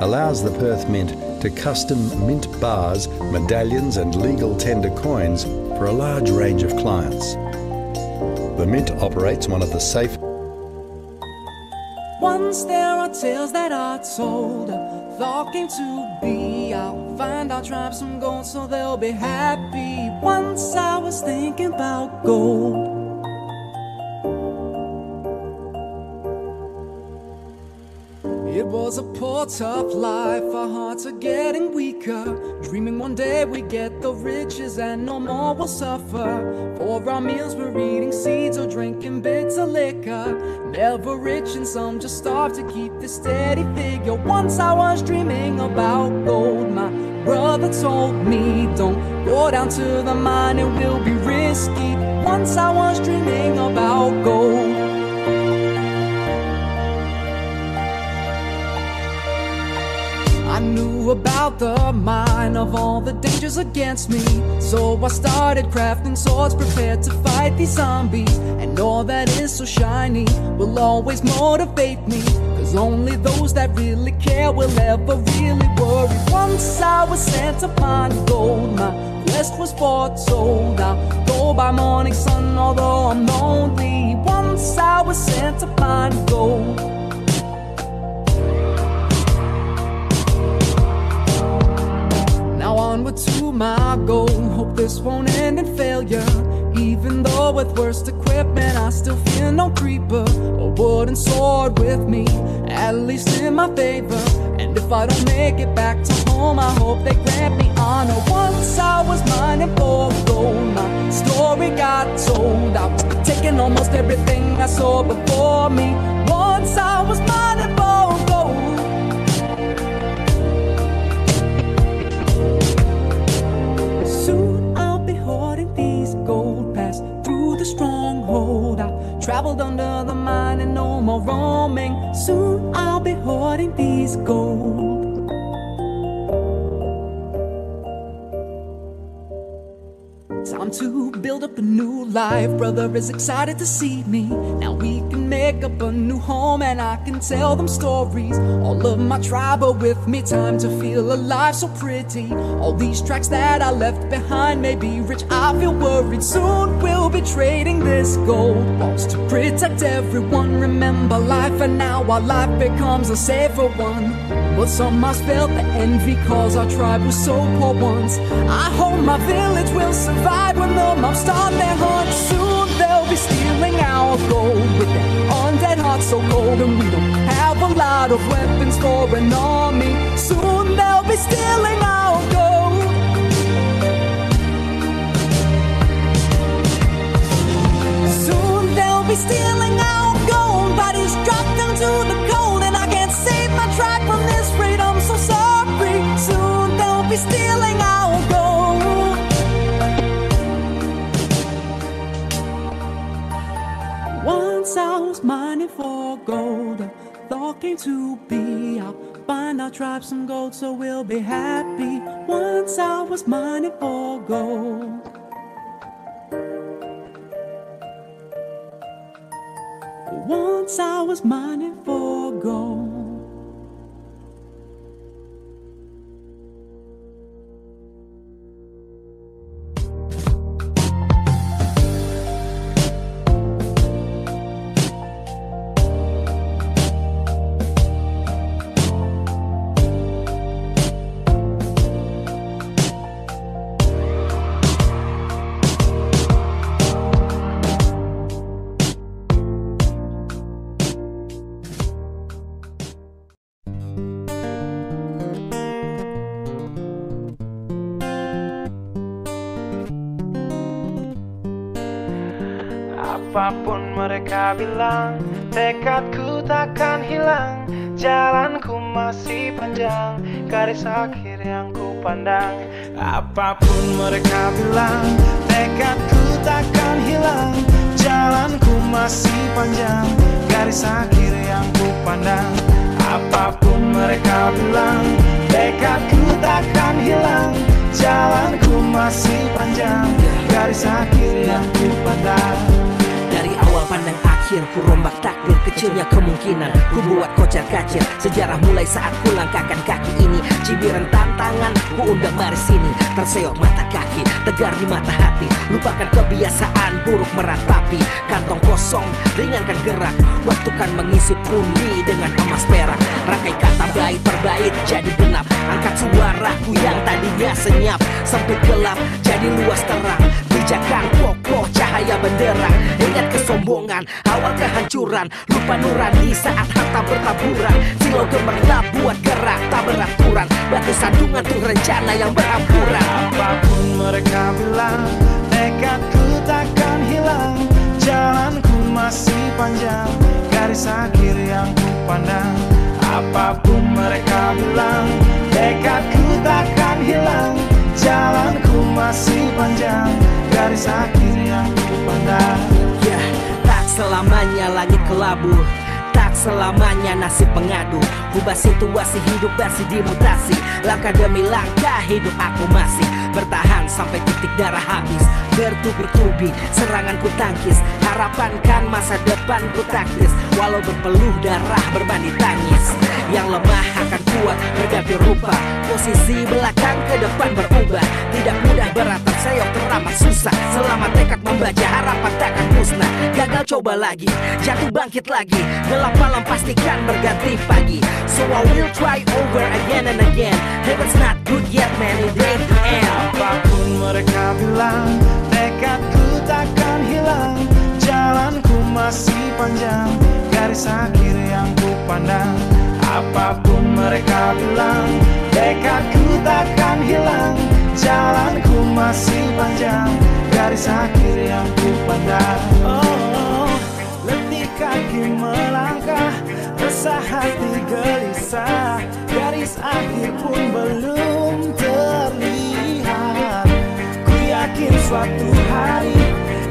allows the Perth Mint to custom mint bars, medallions and legal tender coins for a large range of clients. The Mint operates one of the safe. Once there are tales that are told, thought came to be. I'll find our tribe some gold so they'll be happy. Once I was thinking about gold. It was a poor, tough life, our hearts are getting weaker. Dreaming one day we get the riches and no more will suffer. For our meals we're eating seeds or drinking bitter liquor. Never rich and some just starve to keep this steady figure. Once I was dreaming about gold. My brother told me don't go down to the mine, it will be risky. Once I was dreaming about gold. I knew about the mine, of all the dangers against me. So I started crafting swords, prepared to fight these zombies. And all that is so shiny will always motivate me, cause only those that really care will ever really worry. Once I was sent to find gold, my quest was foretold. I'll go by morning sun although I'm lonely. Once I was sent to find gold. Onward to my goal, hope this won't end in failure. Even though with worst equipment I still fear no creeper. A wooden sword with me, at least in my favor. And if I don't make it back to home, I hope they grant me honor. Once I was mining for gold, my story got told. I was taking almost everything I saw before me. Once I was mining for gold. Soon I'll be hoarding these gold, pass through the stronghold. I traveled under the mine and no more roaming. Soon I'll be hoarding these gold. Time to build up a new life. Brother is excited to see me. Now we can make up a new home and I can tell them stories. All of my tribe are with me. Time to feel alive, so pretty. All these tracks that I left behind may be rich, I feel worried. Soon we'll be trading this gold. Walls to protect everyone. Remember life, and now our life becomes a safer one. But some must felt the envy cause our tribe was so poor once. I hope my village will survive when the mobs start their hunt. Soon they'll be stealing our gold with their undead hearts so cold. And we don't have a lot of weapons for an army. Soon they'll be stealing our gold. Soon they'll be stealing our gold. Bodies dropped into the cold, and I can't save my tribe from this fate. I'm so sorry. Soon they'll be stealing our gold. Once I was mining for gold, a thought came to be. I'll find our tribe some gold so we'll be happy. Once I was mining for gold. Once I was mining for gold. Apapun mereka bilang, tekadku takkan hilang. Jalanku masih panjang, garis akhir yang ku pandang. Apapun mereka bilang, tekadku takkan hilang. Jalanku masih panjang, garis akhir yang ku pandang. Apapun mereka bilang, tekadku takkan hilang. Jalanku masih panjang, garis akhir yang ku pandang. Dari awal pandang akhir, ku rombak takdir, kecilnya kemungkinan ku buat kocar kacir. Sejarah mulai saat ku langkahkan kaki ini. Cibiran tantangan ku undang mari sini. Terseok mata kaki, tegar di mata hati. Lupakan kebiasaan buruk meratapi. Kantong kosong, ringankan gerak. Waktu kan mengisi pundi dengan emas perak. Rangkai kata bait per bait jadi genap. Angkat suaraku yang tadinya senyap. Sempit gelap jadi luas terang. Pijakan kokoh cahaya benderang. Ingat kesombongan, awal kehancuran. Lupa nurani saat harta bertaburan. Silau gemerlap buat gerak tak beraturan. Batu sandungan tuh rencana yang berampuran. Apapun mereka bilang, tekadku takkan hilang. Jalanku masih panjang, garis akhir yang ku pandang. Apapun mereka bilang, tekadku takkan hilang. Jalanku masih panjang, garis akhir yang ku pandang. Ya, tak selamanya langit kelabu, tak selamanya nasib pengadu. Ubah situasi hidup versi dimutasi. Langkah demi langkah hidup aku masih bertahan sampai titik darah habis. Bertubi-tubi serangan ku tangkis. Harapan kan masa depan ku taktis. Walau berpeluh darah berbanding tangis. Yang lemah akan kuat berganti rupa. Posisi belakang ke depan berubah. Tidak mudah berat terseok teramat susah. Selama tekad membaca harapan takkan musnah. Gagal coba lagi, jatuh bangkit lagi. Gelap malam pastikan berganti pagi. So I will try over again and again. Heaven's not good yet man, it ain't the end. Apapun mereka bilang, tekadku takkan hilang. Jalanku masih panjang, garis akhir yang ku pandang. Apapun mereka bilang, tekadku takkan hilang. Jalanku masih panjang, garis akhir yang ku pandang. Oh, letih kaki melangkah, resah hati gelisah. Garis akhir pun belum terlihat. Ku yakin suatu hari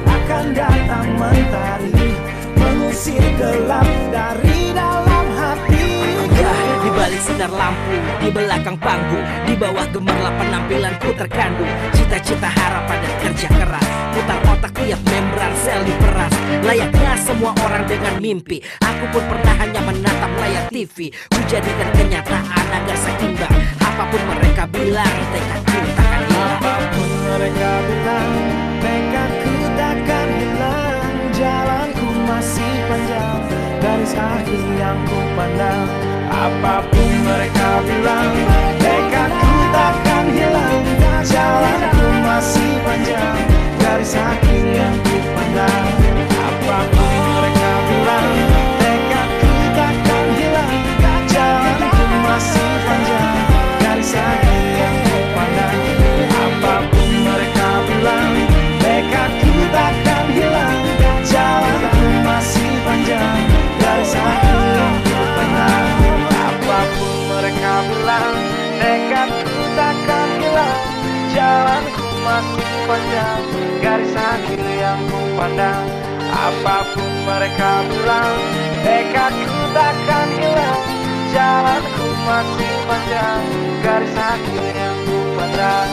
akan datang mentari, mengusir gelap dari dalam hati. Ya, di balik sinar lampu, di belakang panggung, di bawah gemerlap penampilanku terkandung. Cita-cita, harapan dan kerja keras. Putar otak tiap membran sel diperas. Layaknya semua orang dengan mimpi, aku pun pernah hanya menatap layar TV. Ku jadikan kenyataan agar seimbang. Apapun mereka bilang, tekadku takkan hilang. Apapun mereka bilang, tekadku takkan hilang. Jalanku masih panjang, garis akhir yang ku pandang. Apapun mereka bilang, tekadku takkan hilang. Jalanku masih panjang, garis akhir yang ku pandang. Apapun mereka bilang, tekadku takkan hilang. Jalanku masih panjang, garis akhir yang ku pandang. Apapun mereka bilang, tekadku takkan hilang. Jalanku masih panjang, garis akhir yang ku pandang. Apapun mereka bilang, tekadku takkan hilang. Jalanku masih panjang, garis akhir yang ku pandang. Apapun mereka bilang, tekadku takkan hilang. Jalanku masih panjang, garis akhir yang ku pandang.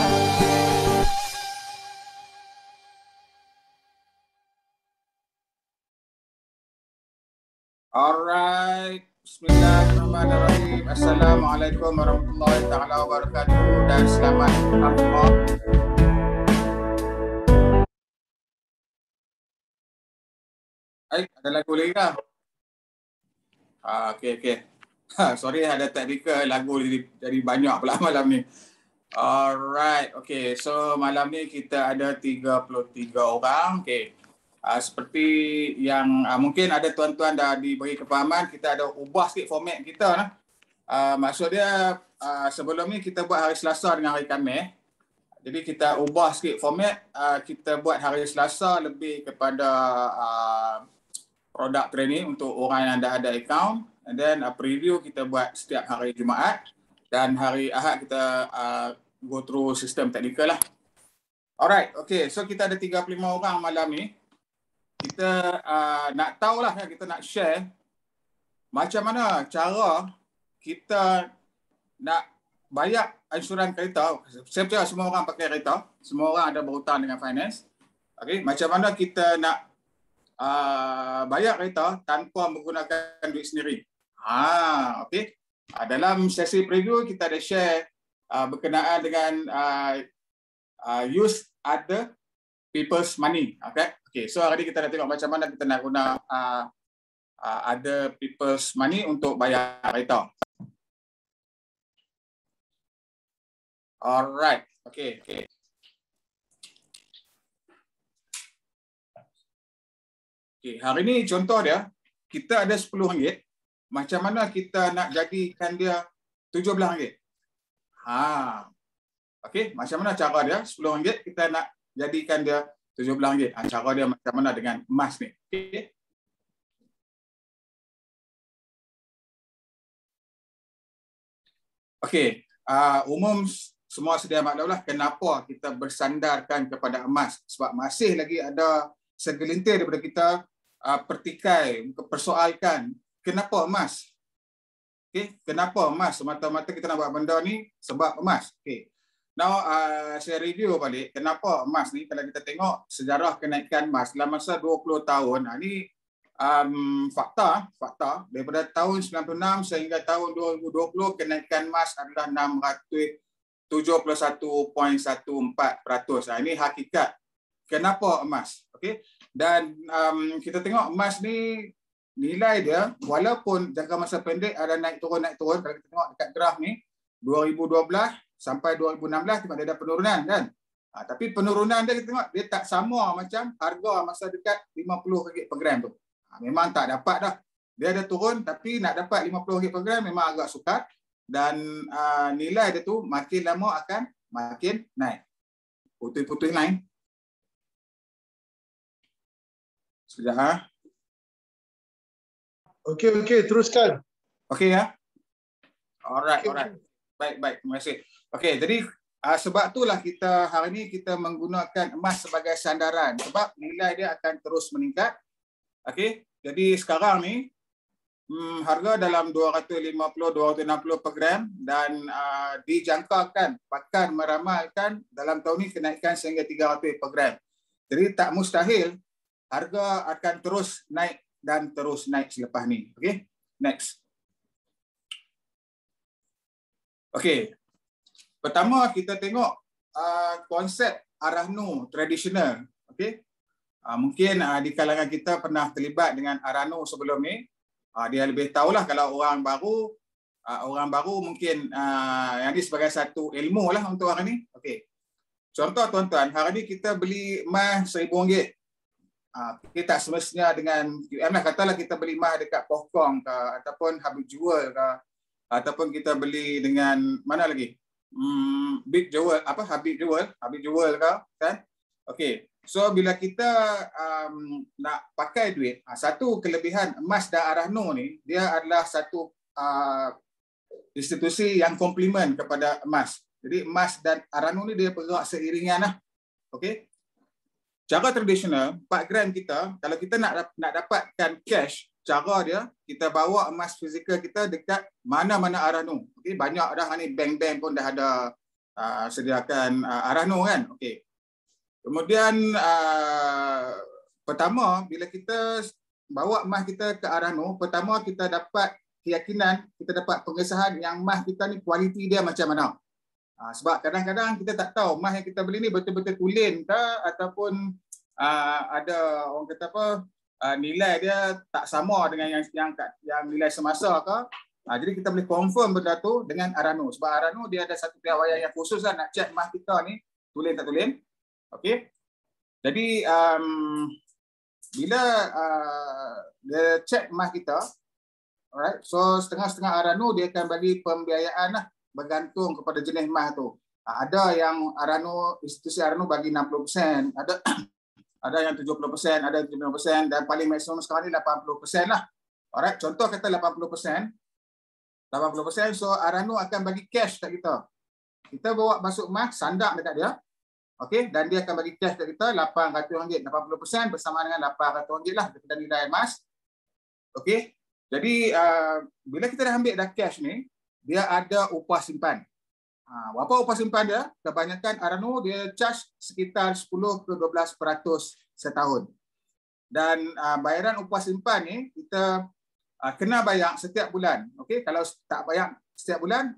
Alright, bismillahirrahmanirrahim. Assalamualaikum warahmatullahi taala wabarakatuh dan selamat datang. Ada lagu lagi kah? Okey. Sorry ada technical, lagu jadi banyak pula malam ni. Alright, okay. So malam ni kita ada 33 orang. Okay. Seperti yang mungkin ada tuan-tuan dah diberi kefahaman, kita ada ubah sikit format kita lah. Maksud dia sebelum ni kita buat hari Selasa dengan hari Khamis. Jadi kita ubah sikit format, kita buat hari Selasa lebih kepada product training untuk orang yang dah ada account. And then preview kita buat setiap hari Jumaat. Dan hari Ahad kita go through sistem teknikal lah. Alright, okay. So kita ada 35 orang malam ni. Kita nak tahulah, kita nak share macam mana cara kita nak bayar insurans kereta. Saya percaya semua orang pakai kereta. Semua orang ada berhutang dengan finance. Okay, macam mana kita nak bayar kereta tanpa menggunakan duit sendiri. Okey. Dalam sesi preview kita ada share berkenaan dengan use other people's money. Okay. So hari ini kita nak tengok macam mana kita nak guna other people's money untuk bayar kereta. Alright. Okay. Hari ini contoh dia, kita ada RM10. Macam mana kita nak jadikan dia RM17? Okey, macam mana cara dia? RM10 kita nak jadikan dia RM17. Cara dia macam mana dengan emas ni? Okey, umum semua sedia maklumlah kenapa kita bersandarkan kepada emas, sebab masih lagi ada segelintir daripada kita pertikai, persoalkan kenapa emas. Okey, kenapa emas? Semata-mata kita nak buat benda ni sebab emas. Okey. Now saya review balik kenapa emas ni. Kalau kita tengok sejarah kenaikan emas dalam masa 20 tahun, ini fakta daripada tahun 96 sehingga tahun 2020 kenaikan emas adalah 671.14%. Ini hakikat kenapa emas. Okey. Dan kita tengok emas ni nilai dia walaupun jangka masa pendek ada naik turun. Kalau kita tengok dekat graf ni 2012 sampai 2016 tengok dia ada penurunan kan. Tapi penurunan dia kita tengok dia tak sama macam harga masa dekat RM50 per gram tu. Memang tak dapat dah. Dia ada turun tapi nak dapat RM50 per gram memang agak sukar dan nilai dia tu makin lama akan makin naik. Putih-putih lain. Sudah. Okey, teruskan. Okey ya. Alright. Baik, terima kasih. Okey, jadi sebab itulah kita hari ini kita menggunakan emas sebagai sandaran sebab nilai dia akan terus meningkat. Okey, jadi sekarang ni harga dalam 250-260 per gram dan dijangkakan pakar meramalkan dalam tahun ini kenaikan sehingga 300 per gram. Jadi tak mustahil harga akan terus naik dan terus naik selepas ni. Okey, next. Okey, pertama kita tengok konsep Arano tradisional. Okey, mungkin di kalangan kita pernah terlibat dengan Arano sebelum ni. Dia lebih tahulah kalau orang baru mungkin yang ini sebagai satu ilmu lah untuk hari ni. Okey, contoh tuan-tuan, hari ni kita beli emas RM1,000. Kita tak semestinya dengan UM lah, katalah kita beli emas dekat Pohkong ke ataupun Habib Jewel ke ataupun kita beli dengan mana lagi Big Jewel, Habib Jewel ke kan. Okey, so bila kita nak pakai duit, satu kelebihan emas dan Arano ni, dia adalah satu institusi yang komplement kepada emas. Jadi emas dan Arano ni dia bergerak seiringan lah. Okey, cara tradisional 4 gram kita, kalau kita nak dapatkan cash, cara dia kita bawa emas fizikal kita dekat mana-mana Arano. Okey, banyak dah ni bank-bank pun dah ada sediakan Arano kan. Okey. Kemudian pertama bila kita bawa emas kita ke Arano, pertama kita dapat keyakinan, kita dapat pengesahan yang emas kita ni kualiti dia macam mana. Sebab kadang-kadang kita tak tahu emas yang kita beli ni betul-betul tulen ke ataupun ada orang kata nilai dia tak sama dengan yang nilai semasa ke. Jadi kita boleh confirm benda tu dengan Arano. Sebab Arano dia ada satu piawaian yang khusus lah nak check emas kita ni tulen tak tulen. Okey. Jadi bila dia check emas kita, alright, so setengah-setengah Arano dia akan bagi pembiayaan lah bergantung kepada jenis emas tu. Ada yang institusi Arano bagi 60%, ada yang 70%, ada 70% dan paling maksimum sekarang ni 80% lah. Alright, contoh kata 80%, so Arano akan bagi cash kat kita. Kita bawa masuk emas, sandak dekat dia. Okey, dan dia akan bagi cash kat kita RM800, 80% bersama dengan RM800 lah daripada nilai emas. Okey. Jadi bila kita dah ambil dah cash ni, dia ada upah simpan. Berapa upah simpan dia? Kebanyakan Arano dia charge sekitar 10 ke 12% setahun. Dan bayaran upah simpan ni kita kena bayar setiap bulan. Okey, kalau tak bayar setiap bulan,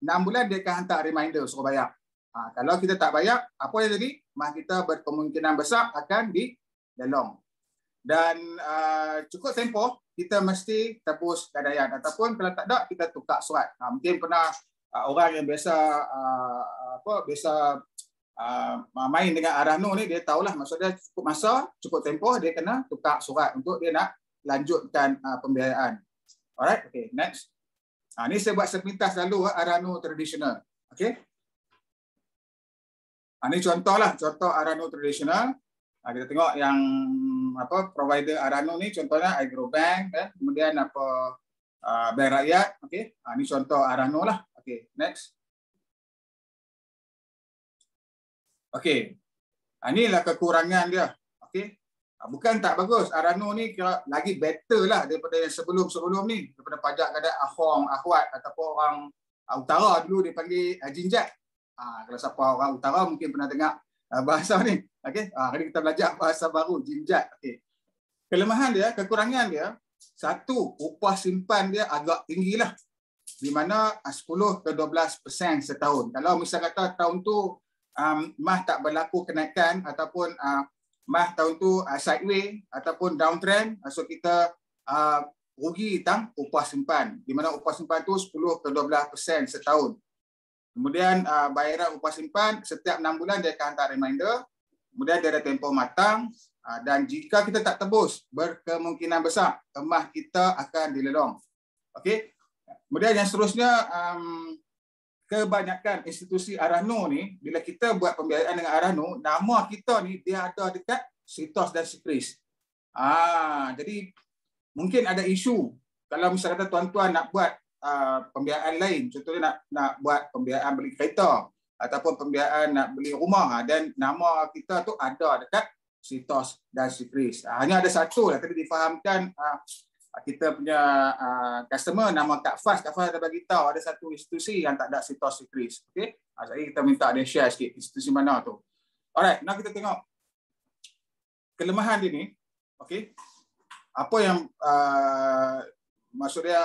6 bulan dia akan hantar reminder suruh bayar. Kalau kita tak bayar, apa yang jadi? Mas kita berkemungkinan besar akan dilelong. Dan cukup tempoh kita mesti tebus gadaian, ataupun kalau tak ada kita tukar surat. Mungkin pernah orang yang biasa main dengan Arano ni, dia tahulah maksudnya cukup masa, cukup tempoh dia kena tukar surat untuk dia nak lanjutkan pembiayaan. Alright, okay, next. Ni saya buat sepintas lalu Arano tradisional. Okay. Ini contohlah, contoh Arano tradisional. Kita tengok yang provider Arano ni, contohnya Agrobank, kemudian Bank Rakyat. Okay. Ini contoh Arano lah. Okay, next. Okay. Inilah kekurangan dia. Okay. Bukan tak bagus. Arano ni lagi better lah daripada yang sebelum-sebelum ni. Daripada pajak kadang Ahong, Ahwat ataupun orang utara dulu dia panggil Jinjat. Kalau siapa orang utara mungkin pernah dengar bahasa ni. Okey, hari kita belajar bahasa baru, Jinjat. Okey. Kelemahan dia, kekurangan dia, satu, upah simpan dia agak tinggilah. Di mana 10 ke 12% setahun. Kalau misal kata tahun tu MAH tak berlaku kenaikan ataupun MAH tahun tu sideway ataupun downtrend, so kita rugi tentang upah simpan. Di mana upah simpan tu 10 ke 12% setahun. Kemudian bayaran upah simpan setiap 6 bulan dia akan hantar reminder. Kemudian dia ada tempoh matang, dan jika kita tak tebus, berkemungkinan besar emas kita akan dilelong. Okey. Kemudian yang seterusnya, kebanyakan institusi Arano ni, bila kita buat pembiayaan dengan Arano, nama kita ni dia ada dekat Sitos dan Sikris. Jadi mungkin ada isu kalau misalnya tuan-tuan nak buat pembiayaan lain, contohnya nak buat pembiayaan beli kereta ataupun pembiayaan nak beli rumah, dan nama kita tu ada dekat Sitos dan Sikris. Hanya ada satu lah tadi difahamkan, kita punya customer nama Kak Fas. Kak Fas ada bagi tahu ada satu institusi yang tak ada Sitos Sikris. Okey. Jadi kita minta dia share sikit institusi mana tu. Alright, nak kita tengok kelemahan dia ni. Okey. Apa yang maksudnya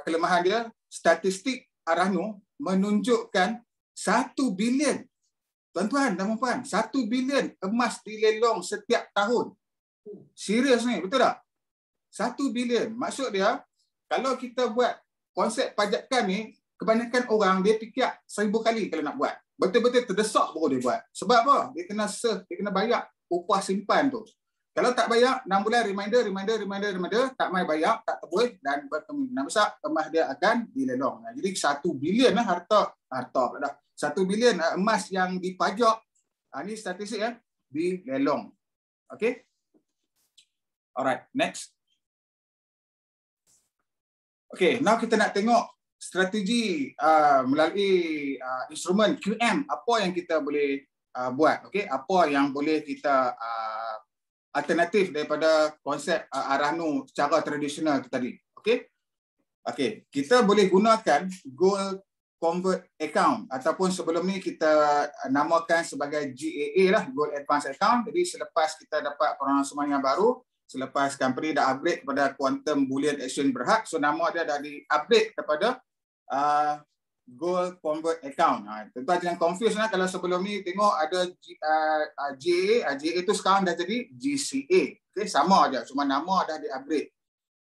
kelemahan dia? Statistik Arano menunjukkan 1 bilion. Tuan-tuan dan puan-puan, 1 bilion emas dilelong setiap tahun. Serius ni, betul tak? 1 bilion. Maksud dia, kalau kita buat konsep pajakan ni, kebanyakan orang dia fikir 1000 kali kalau nak buat. Betul-betul terdesak baru dia buat. Sebab apa? Dia kena bayar upah simpan tu. Kalau tak bayar, 6 bulan reminder, tak mai bayar, tak tebus, dan berkemungkinan besar emas dia akan dilelong. Jadi 1 bilion lah harta pula dah. 1 bilion emas yang dipajak, ini statistik ya, dilelong. Okey. Alright, next. Okey, now kita nak tengok strategi melalui instrumen QM, apa yang kita boleh buat. Okey, apa yang boleh kita alternatif daripada konsep Arano secara tradisional tu tadi. Okey. Okey, kita boleh gunakan Gold Convert Account ataupun sebelum ni kita namakan sebagai GAA lah, Gold Advance Account. Jadi selepas kita dapat perangskuman yang baru, selepas company dah upgrade kepada Quantum Bullion Exchange Berhad, so nama dia dah di-upgrade kepada Gold Convert Account. Tuan-tuan jangan confuse lah, kalau sebelum ni tengok ada GAA itu sekarang dah jadi GCA. Okay, sama aja, cuma nama dah di-upgrade.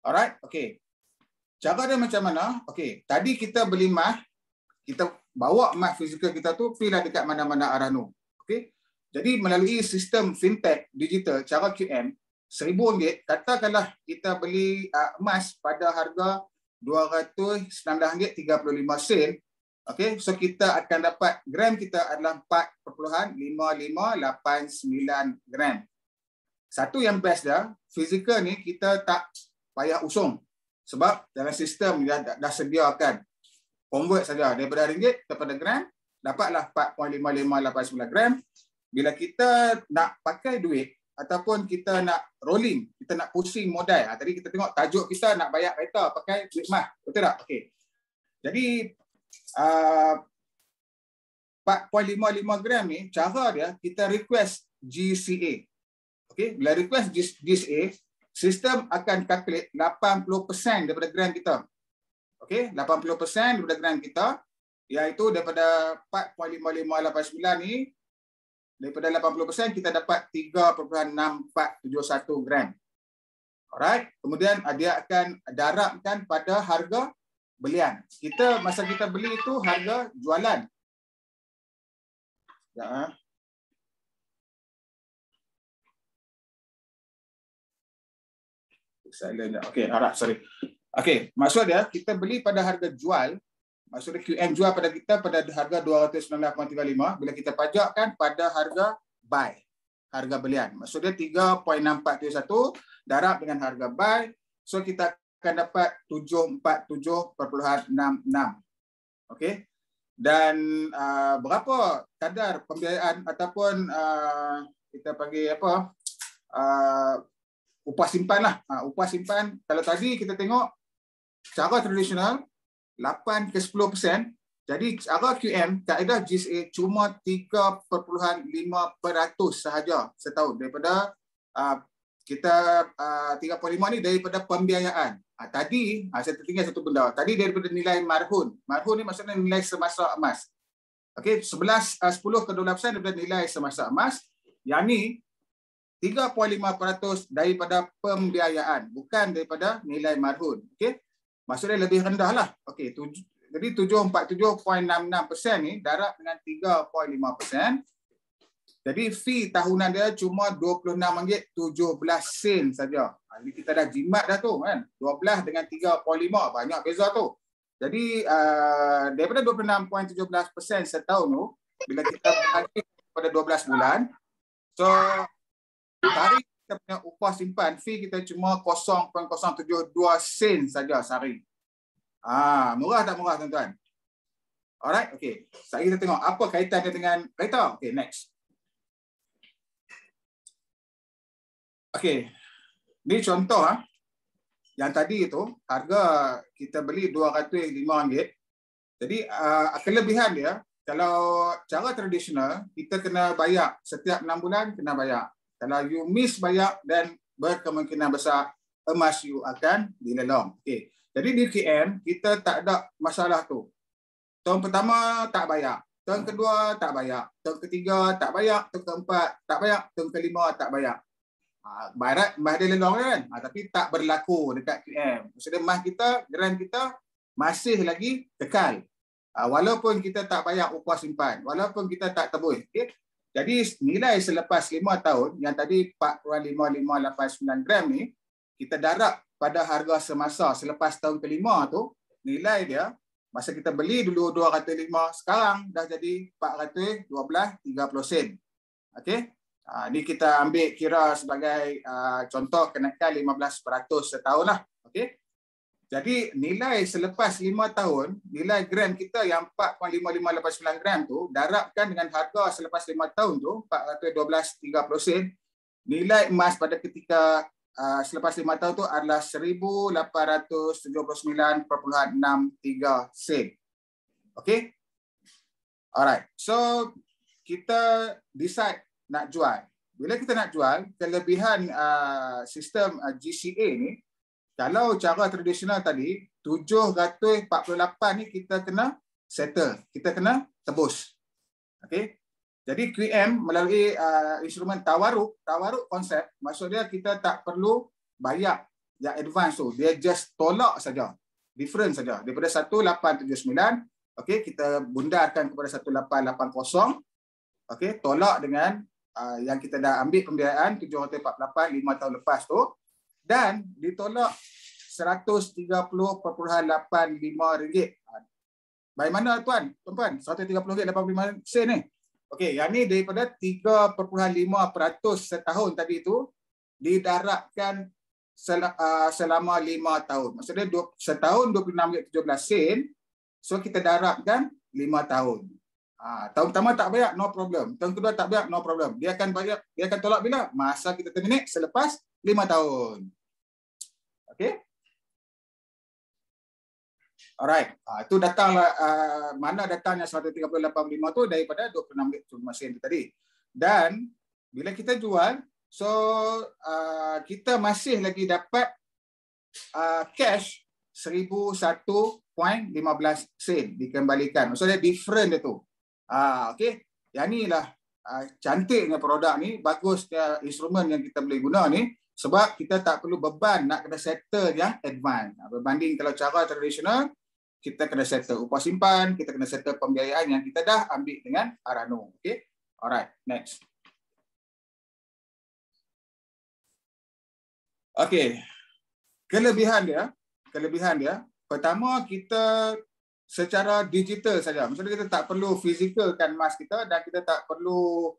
Alright, okay. Cara dia macam mana? Okay, tadi kita beli MAH, kita bawa MAH fizikal kita tu pergilah dekat mana-mana Arano. Okay, jadi melalui sistem fintech digital cara QM, RM1,000, katakanlah kita beli emas pada harga RM219.35. Okey, so kita akan dapat gram kita adalah 4.5589 gram. Satu yang best dia, fizikal ni kita tak payah usung. Sebab dalam sistem dah sediakan convert saja daripada ringgit kepada gram, dapatlah 4.5589 gram. Bila kita nak pakai duit ataupun kita nak rolling, kita nak pusing modal. Tadi kita tengok tajuk kita nak bayar kereta pakai duit MAH. Betul tak? Okey. Jadi 4.55 gram ni, cara dia kita request GCA. Okey, bila request GIS-A, sistem akan calculate 80% daripada grant kita. Okey, 80% daripada grant kita, iaitu daripada 4.5589 ni, daripada 80% kita dapat 3.6471 gram. Alright, kemudian dia akan darabkan pada harga belian. Masa kita beli itu harga jualan. Ya. Okey, harap sorry. Okey, maksud dia kita beli pada harga jual. Maksudnya QM jual pada kita pada harga 219.35, bila kita pajakkan pada harga buy, harga belian. Maksudnya 3.6471 darab dengan harga buy, so kita akan dapat 747.66. Okey. Dan berapa kadar pembiayaan ataupun kita panggil apa? Upah simpan lah. Upah simpan, kalau tadi kita tengok cara tradisional 8 ke 10%. Jadi cara QM, kaedah GIS-A cuma 3.5% sahaja setahun. Daripada kita 3.5 ni daripada pembiayaan. Tadi saya tertinggal satu benda. Tadi daripada nilai marhun. Marhun ni maksudnya nilai semasa emas. Okey, 10 ke 12% daripada nilai semasa emas. Yang ni 3.5% daripada pembiayaan, bukan daripada nilai marhun. Okey. Maksudnya lebih rendah lah. Okey, jadi 747.66% ni darab dengan 3.5%. Jadi fee tahunan dia cuma RM26.17 saja. Ini kita dah jimat dah tu kan. 12 dengan 3.5 banyak beza tu. Jadi daripada 26.17% setahun tu, bila kita bagi pada 12 bulan, so hari kita punya upah simpan, fee kita cuma 0.072 sen saja sehari. Murah tak murah tuan-tuan? Alright, okey. Sekarang kita tengok apa kaitannya dengan kereta. Okey, next. Okey. Ni contoh yang tadi itu harga kita beli RM205. Jadi kelebihan dia, kalau cara tradisional kita kena bayar setiap 6 bulan kena bayar. Kalau you miss bayar, dan berkemungkinan besar emas you akan dilelong. Okey. Jadi di QM kita tak ada masalah tu. Tahun pertama tak bayar, tahun kedua tak bayar, tahun ketiga tak bayar, tahun keempat tak bayar, tahun kelima tak bayar. Barat emas dia lelong kan, tapi tak berlaku dekat QM. Maksudnya emas kita, grant kita masih lagi kekal. Walaupun kita tak bayar upah simpan, walaupun kita tak tebus. Okay? Jadi nilai selepas 5 tahun, yang tadi 4.5589 gram ni, kita darab pada harga semasa selepas tahun kelima tu, nilai dia, masa kita beli dulu 205, sekarang dah jadi 412.30 sen. Okey? Ni kita ambil kira sebagai contoh kenaikan 15% setahun lah. Okey? Jadi nilai selepas 5 tahun, nilai gram kita yang 4.5589 gram tu, darabkan dengan harga selepas 5 tahun tu, 412.30 sen, nilai emas pada ketika selepas 5 tahun tu adalah 1,879.63 sen. Okey? Alright. So, kita decide nak jual. Bila kita nak jual, kelebihan sistem GCA ni, kalau cara tradisional tadi, 748 ni kita kena settle. Kita kena tebus. Okey? Jadi QM melalui instrumen tawaruk konsep, maksud dia kita tak perlu bayar yang advance tu. Dia just tolak saja. Different saja. Daripada 1879, okey, kita bundarkan kepada 1880. Okey, tolak dengan yang kita dah ambil pembiayaan 748 5 tahun lepas tu, dan ditolak RM130.85. Bagaimana tuan? Tuan-tuan, RM130.85 ni. Okey, yang ni daripada 3.5% setahun tadi itu didarabkan selama 5 tahun. Maksudnya setahun 26.17 sen. So kita darabkan 5 tahun. Tahun pertama tak bayar, no problem. Tahun kedua tak bayar, no problem. Dia akan bayar, dia akan tolak bila? Masa kita terminate selepas 5 tahun. Okey? Alright. Itu datanglah mana datangnya 130.85 tu daripada 26.17 sen tadi. Dan bila kita jual, So kita masih lagi dapat cash 1,001.15 sen dikembalikan. Maksudnya different dia tu. Okey. Yang ni lah cantiknya produk ni, bagusnya instrumen yang kita boleh guna ni, sebab kita tak perlu beban nak kena settle yang advance. Berbanding kalau cara tradisional, kita kena settle upah simpan, kita kena settle pembiayaan yang kita dah ambil dengan Arano. Okey. Alright, next. Okey. Kelebihan dia, pertama kita secara digital saja. Maksudnya kita tak perlu fizicalkan emas kita dan kita tak perlu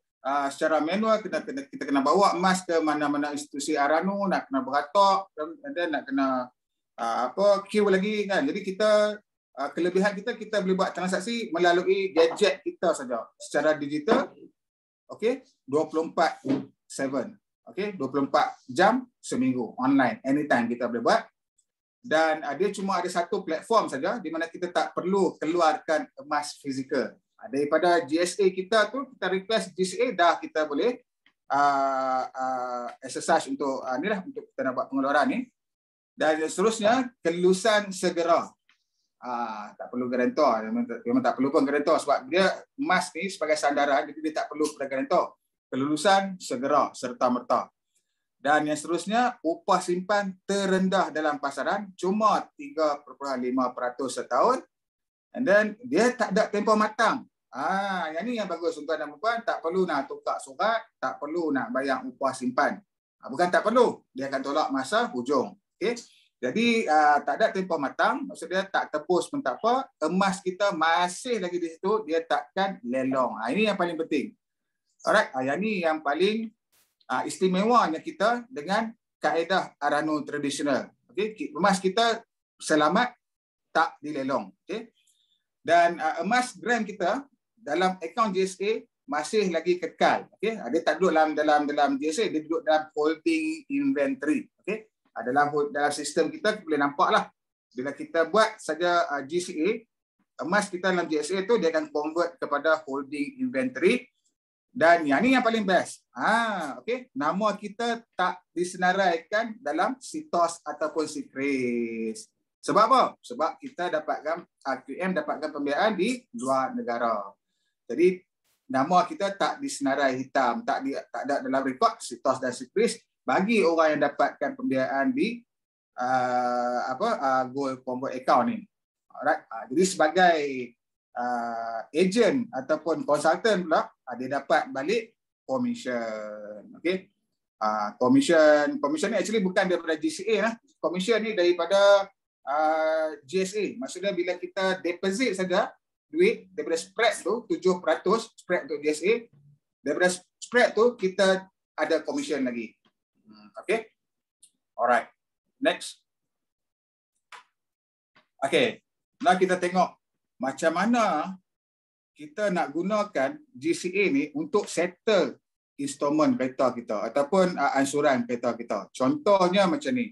secara manual kita kena bawa emas ke mana-mana institusi Arano, nak kena beratok dan nak kena queue lagi kan. Jadi kita kelebihan kita boleh buat transaksi melalui gadget kita saja secara digital. Okey, 24/7. Okey, 24 jam seminggu online, anytime kita boleh buat. Dan dia cuma ada satu platform saja di mana kita tak perlu keluarkan emas fizikal. Daripada GSA kita tu, kita request GSA dah kita boleh exercise untuk untuk kita nak buat pengeluaran ni. Dan seterusnya kelulusan segera. Tak perlu garantor, memang tak perlu pun garantor sebab dia emas ni sebagai sandaran, jadi dia tak perlu pada garantor. Kelulusan segera serta-merta. Dan yang seterusnya, upah simpan terendah dalam pasaran, cuma 3.5% setahun. And then, dia tak ada tempoh matang. Yang ni yang bagus untuk tuan dan puan, tak perlu nak tukar surat, tak perlu nak bayar upah simpan. Bukan tak perlu, dia akan tolak masa hujung. Okay? Jadi, tak ada tempoh matang, maksudnya tak tebus pun tak apa, emas kita masih lagi di situ, dia takkan lelong. Ini yang paling penting. Alright, yang ni yang paling istimewanya kita dengan kaedah Arano tradisional. Okey, emas kita selamat, tak dilelong. Okey. Dan emas gram kita dalam akaun GSA masih lagi kekal. Okey, dia tak duduk dalam GSA, dia duduk dalam holding inventory. Okey. Dalam sistem kita boleh nampaklah bila kita buat saja GCA, emas kita dalam GSA tu dia akan convert kepada holding inventory. Dan yang ni yang paling best. Okey, nama kita tak disenaraikan dalam sitos ataupun Secret. Sebab apa? Sebab kita dapatkan QM dapatkan pembiayaan di luar negara. Jadi nama kita tak disenarai hitam, tak ada dalam rekod sitos dan Secret bagi orang yang dapatkan pembiayaan di Gold Convert account ni. Alright. Jadi sebagai agent ataupun konsultan pula, dia dapat balik commission. Okey. Commission ni actually bukan daripada GCA lah. Commission ni daripada GSA. Maksudnya bila kita deposit saja duit daripada spread tu 7% spread untuk GSA, daripada spread tu kita ada commission lagi. Okey. Alright. Next. Okey. Nah kita tengok macam mana kita nak gunakan GCA ni untuk settle installment kereta kita ataupun ansuran kereta kita. Contohnya macam ni.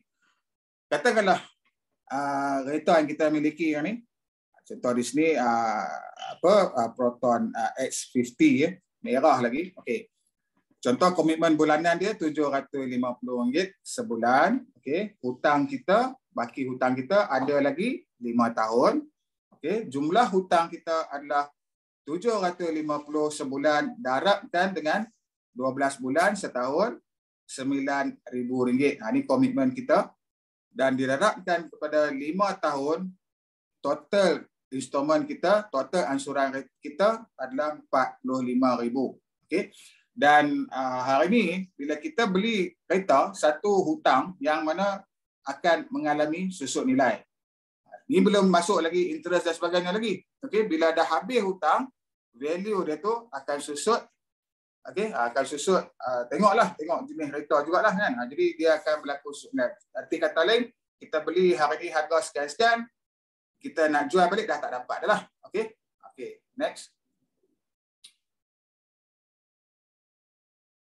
Katakanlah kereta yang kita miliki ni, contoh di sini Proton X50 merah lagi. Okey. Contoh komitmen bulanan dia RM750 sebulan. Okey, baki hutang kita ada lagi 5 tahun. Okey, jumlah hutang kita adalah 750 sebulan darabkan dengan 12 bulan setahun RM9,000. Ini komitmen kita dan didarabkan kepada 5 tahun, total installment kita, total ansuran kita adalah RM45,000. Okey. Dan hari ini bila kita beli kereta, satu hutang yang mana akan mengalami susut nilai. Ini belum masuk lagi interest dan sebagainya lagi. Okey, bila dah habis hutang, value dia tu akan susut. Okey, akan susut. Tengok jenis kereta jugalah kan. Jadi dia akan berlaku susut. Arti kata lain, kita beli hari ini harga sekian-sekian, kita nak jual balik dah tak dapat dah lah. Okey. Okey, next.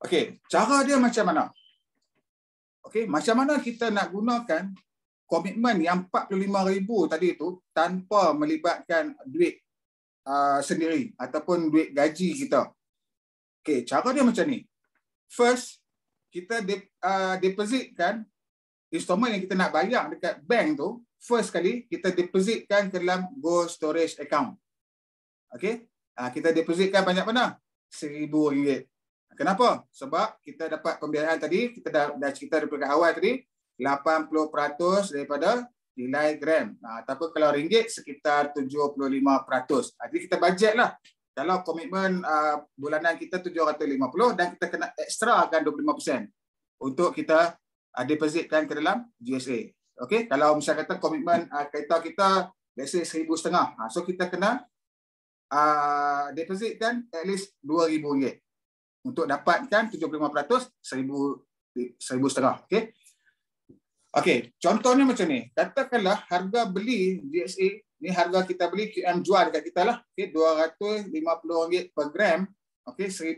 Okey, cara dia macam mana? Okey, macam mana kita nak gunakan komitmen yang RM45,000 tadi itu tanpa melibatkan duit sendiri ataupun duit gaji kita. Okey, cara dia macam ni. First, kita depositkan installment yang kita nak bayar dekat bank tu, first kali kita depositkan ke dalam Gold Storage account. Okey, kita depositkan banyak mana? RM1,000. Kenapa? Sebab kita dapat pembiayaan tadi, kita dah cerita daripada awal tadi, 80% daripada nilai gram. Ataupun kalau ringgit sekitar 75%. Jadi kita bajet lah. Kalau komitmen bulanan kita 750 dan kita kena ekstrakan 25% untuk kita depositkan ke dalam GSA. Okey, kalau misalnya kata komitmen kereta kita let's say RM1,500. So kita kena depositkan at least RM2,000 untuk dapatkan 75%, RM1,500. Okey. Okey, contohnya macam ni. Katakanlah harga beli GSA ni, harga kita beli QM jual dekat kita lah. Okey, RM250 per gram. Okey, 1,000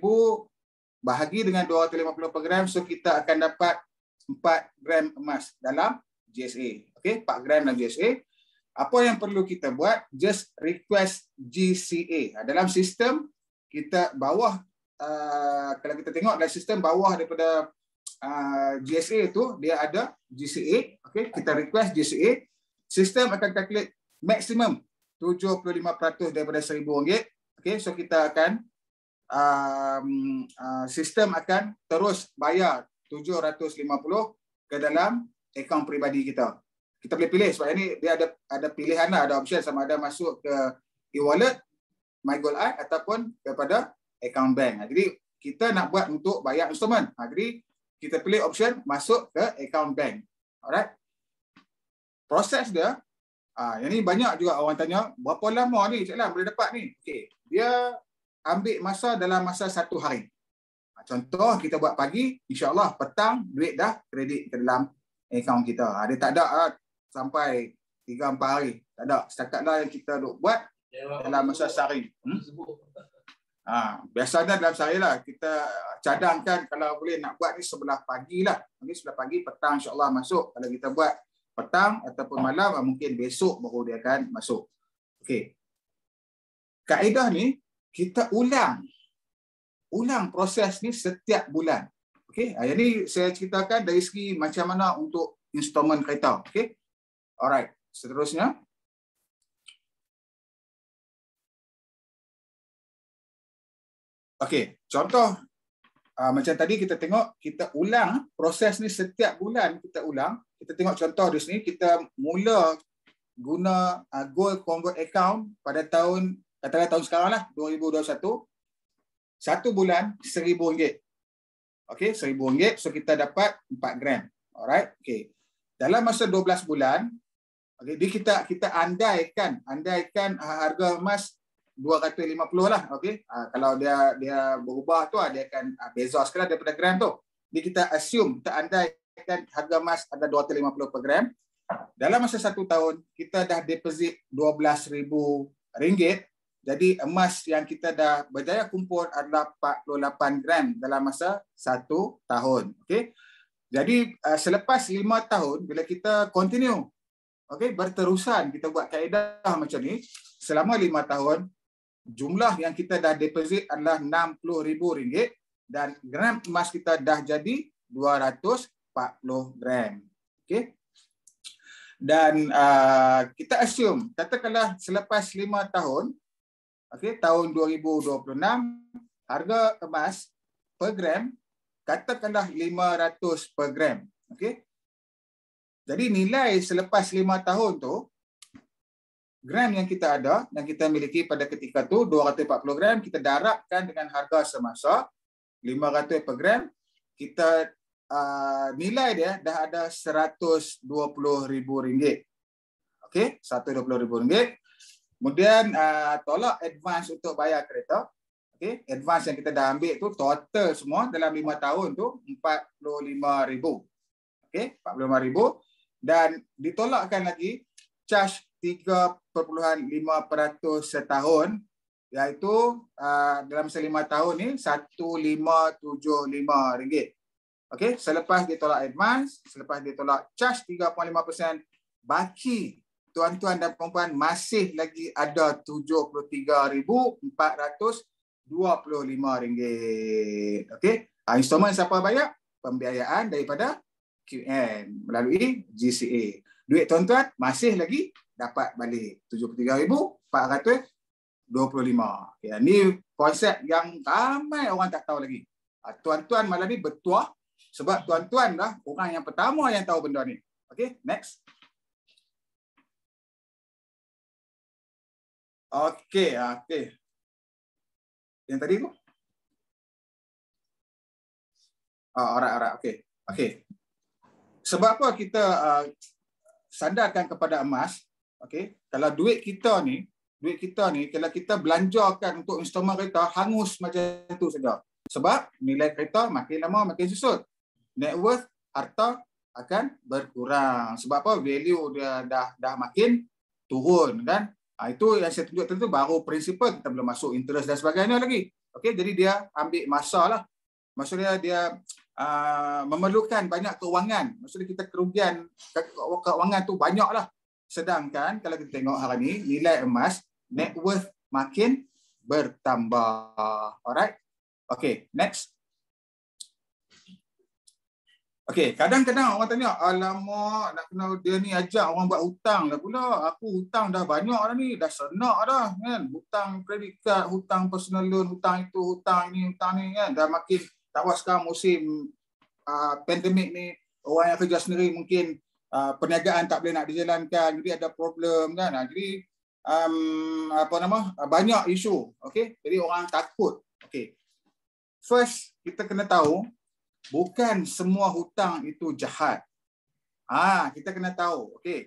bahagi dengan 250 per gram, so kita akan dapat 4 gram emas dalam GSA. Okey, 4 gram dalam GSA. Apa yang perlu kita buat? Just request GCA. Dalam sistem kita bawah, kalau kita tengok dalam sistem bawah daripada GSA tu, dia ada GCA. Okey, kita request GCA. Sistem akan calculate maksimum 75% daripada RM1,000. Okey, so kita akan sistem akan terus bayar 750 ke dalam akaun peribadi kita. Kita boleh pilih sebab ini dia ada pilihan lah, ada option sama ada masuk ke e-wallet, MyGoldEye ataupun daripada akaun bank. Jadi kita nak buat untuk bayar installment. Jadi kita pilih option masuk ke akaun bank. Alright. Proses dia, yang ni banyak juga orang tanya, berapa lama ni Cik Lam boleh dapat ni? Okey, dia ambil masa dalam masa 1 hari. Contoh kita buat pagi, insya-Allah petang duit dah kredit ke dalam akaun kita. Dia tak ada sampai 3-4 hari. Tak ada. Setakatlah yang kita duk buat dalam masa sehari. Biasanya dalam sehari lah. Kita cadangkan kalau boleh nak buat ni sebelah pagi lah. Sebelah pagi, petang insya-Allah masuk. Kalau kita buat petang ataupun malam, mungkin besok baru dia akan masuk. Okey. Kaedah ni kita ulang proses ni setiap bulan. Okey, yang ni saya ceritakan dari segi macam mana untuk installment kereta. Okey. Alright, seterusnya. Okey, contoh macam tadi kita tengok, kita ulang proses ni setiap bulan, kita ulang. Kita tengok contoh di sini, kita mula guna Gold Convert account pada tahun, katakanlah tahun sekarang lah, 2021. 1 bulan RM1,000. Okey, RM1,000, so kita dapat 4 gram. Alright, okey. Dalam masa 12 bulan, okey, kita andaikan harga emas 250 lah, okey. Kalau dia berubah tu, dia akan beza sekali daripada gram tu. Jadi kita assume, kita andaikan harga emas ada 250 per gram. Dalam masa 1 tahun, kita dah deposit RM12,000. Jadi emas yang kita dah berjaya kumpul adalah 48 gram dalam masa 1 tahun. Okey. Jadi selepas 5 tahun, bila kita continue, okey, berterusan kita buat kaedah macam ni, selama 5 tahun, jumlah yang kita dah deposit adalah RM60,000 dan gram emas kita dah jadi 240 gram. Okey. Dan kita assume, katakanlah selepas 5 tahun, okey, tahun 2026, harga emas per gram katakanlah 500 per gram. Okey. Jadi nilai selepas 5 tahun tu, gram yang kita ada, yang kita miliki pada ketika tu 240 gram, kita darabkan dengan harga semasa 500 per gram, kita nilai dia dah ada RM120,000. Okey, RM120,000. Kemudian tolak advance untuk bayar kereta. Okey, advance yang kita dah ambil tu total semua dalam 5 tahun tu RM45,000. Okey, RM45,000 dan ditolakkan lagi charge 3.5% setahun, iaitu dalam masa 5 tahun ni RM1,575. Okey, selepas ditolak advance, selepas ditolak charge 3.5%, baki tuan-tuan dan puan-puan masih lagi ada RM73,425. Okey. Installment siapa bayar? pembiayaan daripada QM melalui GCA. Duit tuan-tuan masih lagi dapat balik 73,425. Okay, ni konsep yang ramai orang tak tahu lagi. Tuan-tuan malam ni bertuah sebab tuan-tuan lah orang yang pertama yang tahu benda ni. Okay, next. Okay. Yang tadi tu? Alright. Okay. Sebab apa kita sandarkan kepada emas? Okay. Kalau duit kita ni kalau kita belanjakan untuk instrumen kereta, hangus macam tu saja. Sebab nilai kereta makin lama makin susut. Net worth harta akan berkurang. Sebab apa? Value dia dah makin turun kan? Itu yang saya tunjuk tadi tu baru prinsipal, kita belum masuk interest dan sebagainya lagi. Okey, jadi dia ambil masa lah. Maksudnya dia memerlukan banyak keuangan. Maksudnya kita kerugian keuangan tu banyak lah. Sedangkan kalau kita tengok hari ni, nilai emas, net worth makin bertambah. Alright? Okey, next. Okey, kadang-kadang orang tanya, alamak, nak kena dia ni ajak orang buat hutang lah pula. Aku hutang dah banyak dah ni, dah senak dah kan. Hutang kredit kad, hutang personal loan, hutang itu, hutang ni kan. Dah makin tawas sekarang musim pandemik ni. Orang yang kerja sendiri mungkin perniagaan tak boleh nak dijalankan, jadi ada problem kan. Jadi banyak isu. Okey, jadi orang takut. Okey. First, kita kena tahu bukan semua hutang itu jahat. Kita kena tahu. Okey.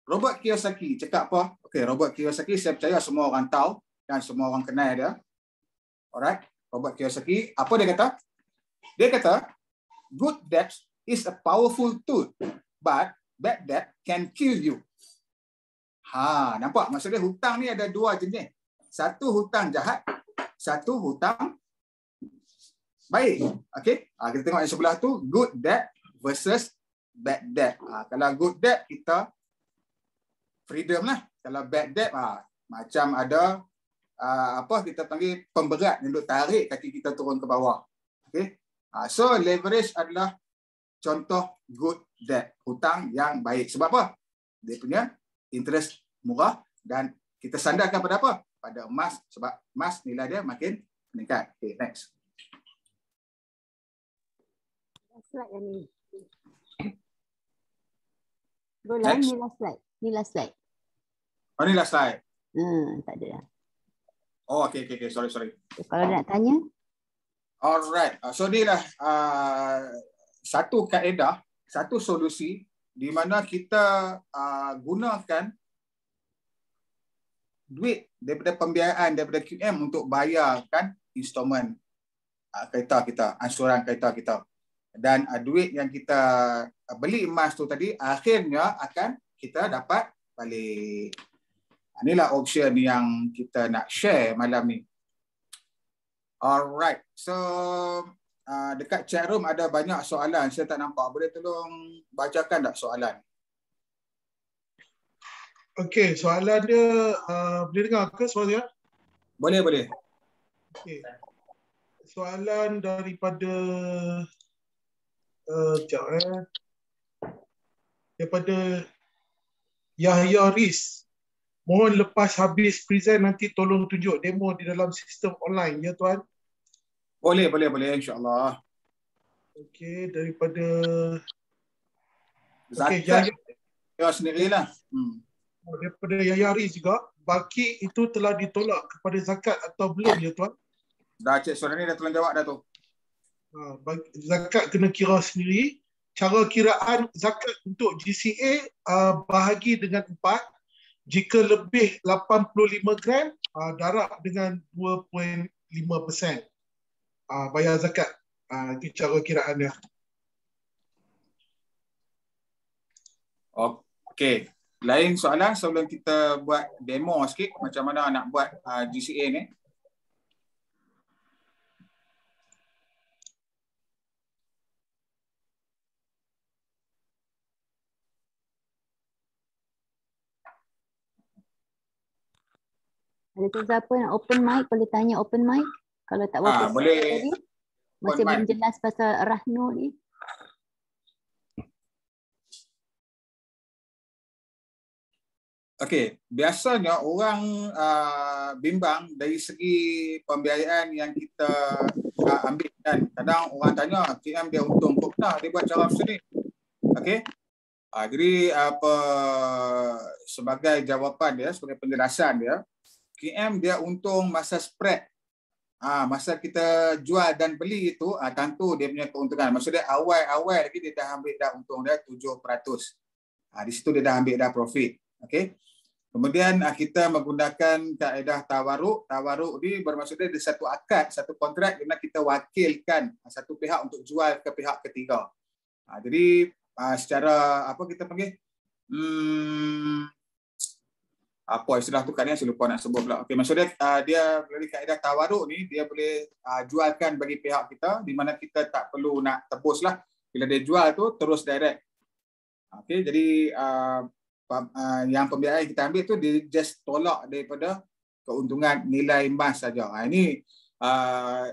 Robert Kiyosaki cakap apa? Okey, Robert Kiyosaki saya percaya semua orang tahu dan semua orang kenal dia. Alright. Robert Kiyosaki, apa dia kata? Dia kata, good debt is a powerful tool, but bad debt can kill you. Nampak? Maksudnya hutang ni ada dua jenis. Satu hutang jahat, satu hutang baik. Okey. Kita tengok yang sebelah tu, good debt versus bad debt. Kalau good debt kita freedom lah. Kalau bad debt macam ada kita panggil pemberat yang duk tarik kaki kita turun ke bawah. Okey. So leverage adalah contoh good debt, hutang yang baik. Sebab apa? Dia punya interest murah dan kita sandarkan pada apa? Pada emas, sebab emas nilai dia makin meningkat. Okey, next. Slide yang ni. Golan, ni last slide. Ni last slide. Oh, ni last slide. Tak ada dah. Oh, okey. Sorry. Kalau nak tanya. Alright. So ni lah satu kaedah, satu solusi di mana kita gunakan duit daripada pembiayaan daripada QM untuk bayarkan instrumen kereta kita, ansuran kereta kita. Dan duit yang kita beli emas tu tadi akhirnya akan kita dapat balik. Inilah option yang kita nak share malam ni. Alright. So dekat chat room ada banyak soalan. Saya tak nampak. Boleh tolong bacakan tak soalan? Okey, soalan dia boleh dengar ke suara? Boleh. Okey. Soalan daripada daripada Yahya Riz. Mohon lepas habis present nanti tolong tunjuk demo di dalam sistem online, ya tuan? Boleh, insya-Allah. Okey, daripada Zakat ya sendirilah. Daripada Yahya Riz juga, baki itu telah ditolak kepada zakat atau belum, ya tuan? Dah cik soalan ni dah tolong jawab dah tu. Zakat kena kira sendiri. Cara kiraan zakat untuk GCA bahagi dengan 4. Jika lebih 85 gram, darab dengan 2.5%. Bayar zakat. Itu cara kiraan dia. Okey. Lain soalan sebelum kita buat demo sikit macam mana nak buat GCA ni. Ada siapa yang open mic, boleh tanya open mic. Kalau tak berapa boleh. Masih belum jelas pasal Rahnu ni. Okey, biasanya orang bimbang dari segi pembiayaan yang kita ambil kan. Kadang orang tanya, KM dia untung kok tak dia buat cara macam ni. Okey. Jadi sebagai jawapan dia, sebagai penjelasan dia, KM dia untung masa spread. Masa kita jual dan beli itu, tentu dia punya keuntungan. Maksudnya awal lagi dia dah ambil dah untung dia 7%. Di situ dia dah ambil dah profit. Okey. Kemudian kita menggunakan kaedah tawaruk. Tawaruk ni bermaksudnya ada satu akad, satu kontrak di mana kita wakilkan satu pihak untuk jual ke pihak ketiga. Jadi secara apa kita panggil? Apa istilah tu katnya saya lupa nak sebut pula. Okey, maksudnya dia melalui kaedah tawaruk ni dia boleh jualkan bagi pihak kita di mana kita tak perlu nak tebuslah. Bila dia jual tu terus direct. Okey, jadi yang pembiayaan kita ambil tu dia just tolak daripada keuntungan nilai emas saja. Ini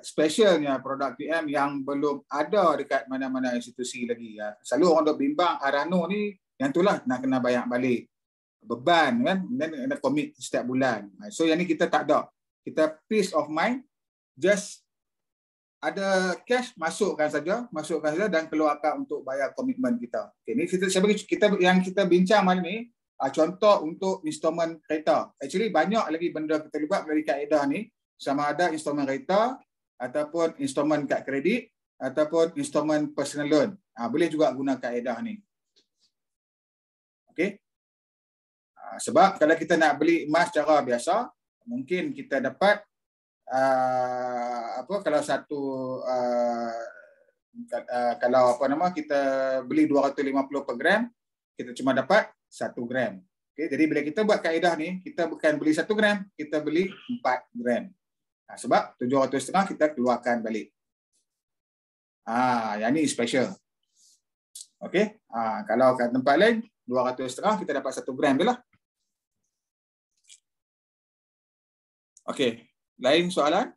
specialnya produk PM yang belum ada dekat mana-mana institusi lagi. Selalu orang duk bimbang Rahnu ni yang itulah nak kena bayar balik beban kan, dan kena komit setiap bulan. So yang ni kita tak ada. Kita peace of mind, just ada cash masukkan saja dan keluarkan untuk bayar komitmen kita. Okay, ni kita yang kita bincang malam ni contoh untuk instrumen kereta. Actually banyak lagi benda kita libat melalui kaedah ni, sama ada instrumen kereta ataupun instrumen kad kredit ataupun instrumen personal loan. Boleh juga guna kaedah ni. Okey. Sebab kalau kita nak beli emas secara biasa, mungkin kita dapat kalau satu kalau kita beli 250 per gram, kita cuma dapat 1 gram. Okay, jadi bila kita buat kaedah ni, kita bukan beli 1 gram, kita beli 4 gram. Sebab 750 kita keluarkan balik. Yang ni special. Okey, kalau kat tempat lain 250 kita dapat 1 gram je lah. Okey. Lain soalan?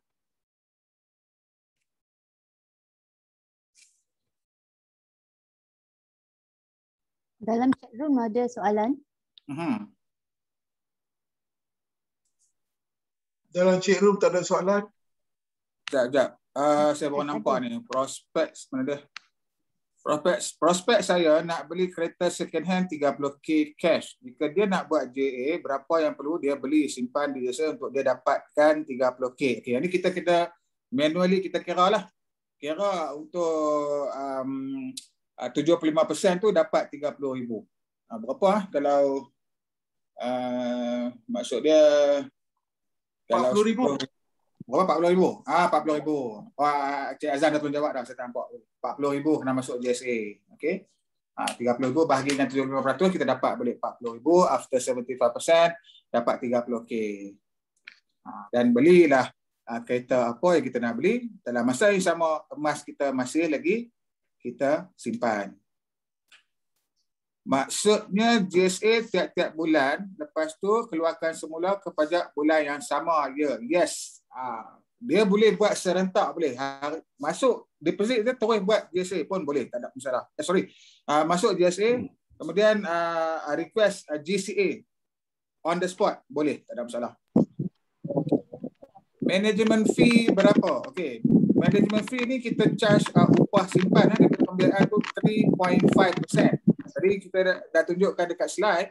Dalam chat room ada soalan. Dalam chat room tak ada soalan. Sekejap. Saya baru nampak ni. Prospek mana dia? Prospek saya nak beli kereta second hand 30k cash. Jika dia nak buat JA, berapa yang perlu dia beli simpan di jasa untuk dia dapatkan 30k. Okey, ini kita manually kita kira lah. Kira untuk 75% tu dapat 30,000. Berapa kalau maksud dia kalau 40,000. Berapa 40,000? 40,000. Cik Azan dah tolong jawab dah, saya nampak. 40,000 kena masuk JSA. Okey. 30,000 bahagi dengan 75% kita dapat balik 40,000 after 75% dapat 30k. Dan belilah kereta apa yang kita nak beli dalam masa yang sama, emas kita masih lagi kita simpan. Maksudnya JSA tiap-tiap bulan, lepas tu keluarkan semula ke pajak bulan yang sama. Yes. Dia boleh buat serentak, boleh. Masuk deposit dia terus buat JSA pun boleh, tak ada masalah. Masuk JSA, kemudian request GCA on the spot, boleh, tak ada masalah. Management fee berapa? Okey. Management fee ni kita charge upah simpan daripada pembiayaan tu 3.5%. Tadi kita dah tunjukkan dekat slide,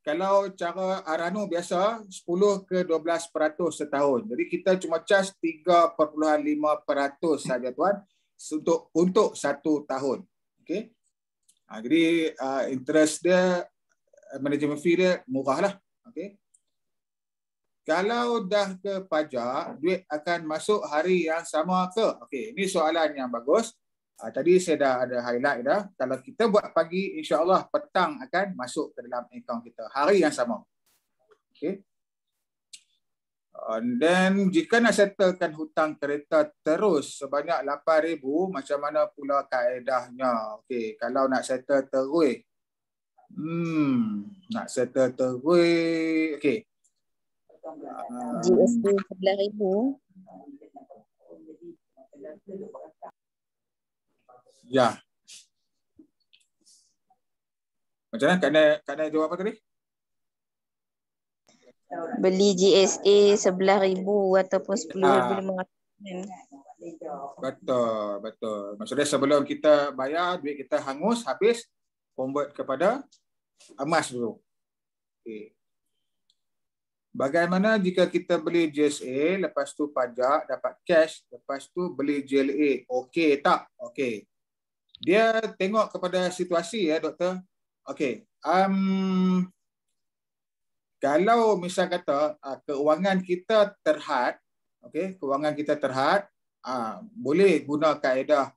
kalau cara Rahnu biasa 10 ke 12% setahun. Jadi kita cuma charge 3.5% saja tuan untuk 1 tahun. Okey. Jadi interest dia, management fee dia murah lah. Okey. Kalau dah ke pajak, duit akan masuk hari yang sama ke? Okey, ini soalan yang bagus. Tadi saya dah ada highlight dah. Kalau kita buat pagi, insya-Allah petang akan masuk ke dalam akaun kita. Hari yang sama. Okey. Dan jika nak settlekan hutang kereta terus sebanyak 8,000, macam mana pula kaedahnya? Okey, kalau nak settle terus. Nak settle terus. Okey. GST 11,000. Ya. Macam mana? Kak Nai jawab apa tadi? Beli GSA 11,000 ataupun 10,500. Betul. Maksudnya sebelum kita bayar, duit kita hangus, habis, convert kepada emas dulu. Okay. Bagaimana jika kita beli GSA, lepas tu pajak, dapat cash, lepas tu beli GLA? Okey tak? Okey. Dia tengok kepada situasi ya, doktor. Okey. Kalau misal kata keuangan kita terhad, okey, keuangan kita terhad, boleh guna kaedah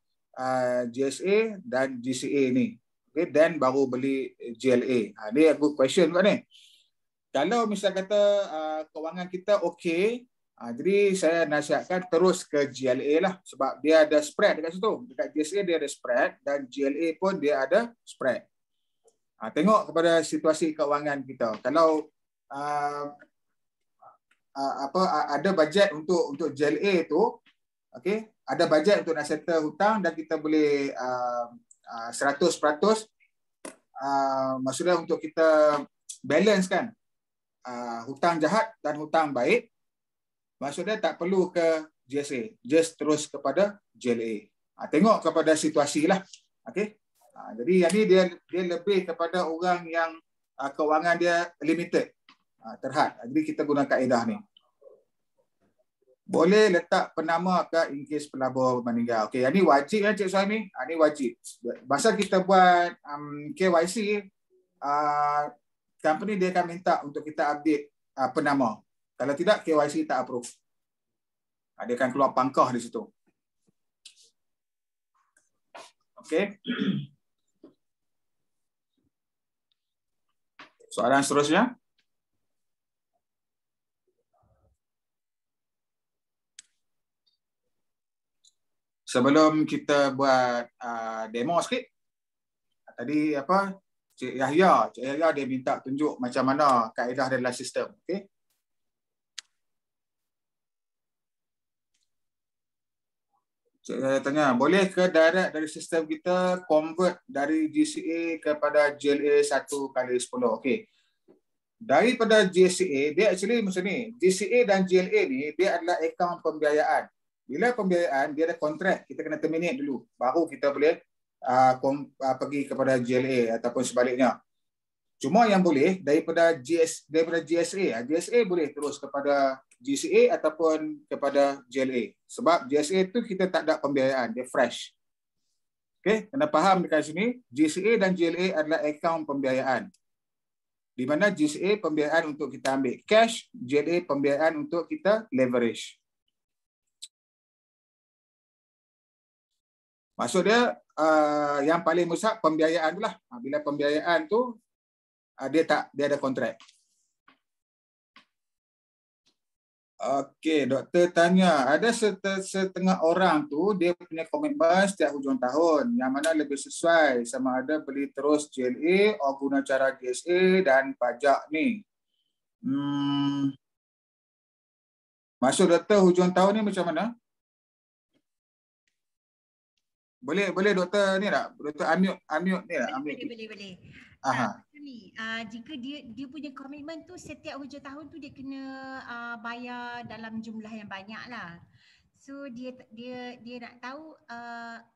GSA dan GCA ni. Okey, dan baru beli GLA. Ni good question juga ni. Kalau misal kata keuangan kita okey, jadi saya nasihatkan terus ke GLA lah sebab dia ada spread dekat situ. Dekat GSA dia ada spread dan GLA pun dia ada spread. Tengok kepada situasi keuangan kita. Kalau ada bajet untuk GLA tu, okey, ada bajet untuk nak settle hutang dan kita boleh 100%, maksudnya untuk kita balance kan hutang jahat dan hutang baik, maksudnya tak perlu ke GSA, just terus kepada GLA. Tengok kepada situasi lah. Okey. Jadi yang ni dia lebih kepada orang yang keuangan dia limited, terhad. Jadi kita guna kaedah ni. Boleh letak penama ke in case pelabur meninggal. Okey, yang ni wajib ya Cik Suhaimi. Ni wajib. Masa kita buat KYC, company dia akan minta untuk kita update penama. Kalau tidak, KYC tak approve. Dia akan keluar pangkah di situ. Okey. Soalan seterusnya. Sebelum kita buat demo sikit, tadi apa Cik Yahya dia minta tunjuk macam mana kaedah dalam sistem. Okey. Saya tanya, boleh ke direct dari sistem kita convert dari GCA kepada GLA 1/10? Okey. Daripada GCA, dia actually macam ni. GCA dan GLA ni, dia adalah akaun pembiayaan. Bila pembiayaan, dia ada kontrak. Kita kena terminate dulu. Baru kita boleh pergi kepada GLA ataupun sebaliknya. Cuma yang boleh daripada GSA. GSA boleh terus kepada GCA ataupun kepada GLA. Sebab GSA tu kita tak ada pembiayaan, dia fresh. Okey, kena faham dekat sini, GCA dan GLA adalah akaun pembiayaan. Di mana GCA pembiayaan untuk kita ambil cash, GLA pembiayaan untuk kita leverage. Maksud dia yang paling besar pembiayaan tu lah. Bila pembiayaan tu dia ada kontrak. Okey, doktor tanya, ada setengah orang tu dia punya komitmen setiap hujung tahun, yang mana lebih sesuai sama ada beli terus GLA atau guna cara GSA dan pajak ni. Maksud doktor hujung tahun ni macam mana? Boleh doktor ni tak? Doktor unmute ni tak? Boleh. Jika dia punya komitmen tu setiap hujung tahun tu dia kena bayar dalam jumlah yang banyak lah. So dia nak tahu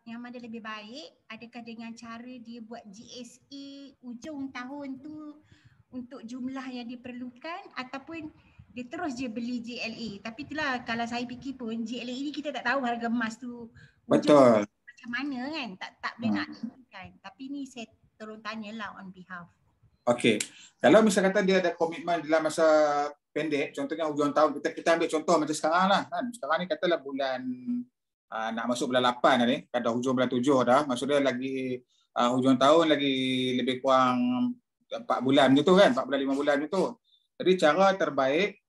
yang mana lebih baik, adakah dengan cara dia buat GSA ujung tahun tu untuk jumlah yang diperlukan ataupun dia terus je beli GLA. Tapi itulah kalau saya fikir pun GLA ini kita tak tahu harga emas tu betul macam mana kan, tak boleh nak tentukan. Tapi ni saya turun tanyalah on behalf. Okey. Kalau misal kata dia ada komitmen dalam masa pendek, contohnya hujung tahun, kita ambil contoh macam sekarang lah kan. Sekarang ni katalah bulan nak masuk bulan 8 dah ni, dah hujung bulan 7 dah. Maksudnya lagi hujung tahun lagi lebih kurang 4 bulan macam tu kan, 4 bulan 5 bulan macam tu. Jadi cara terbaik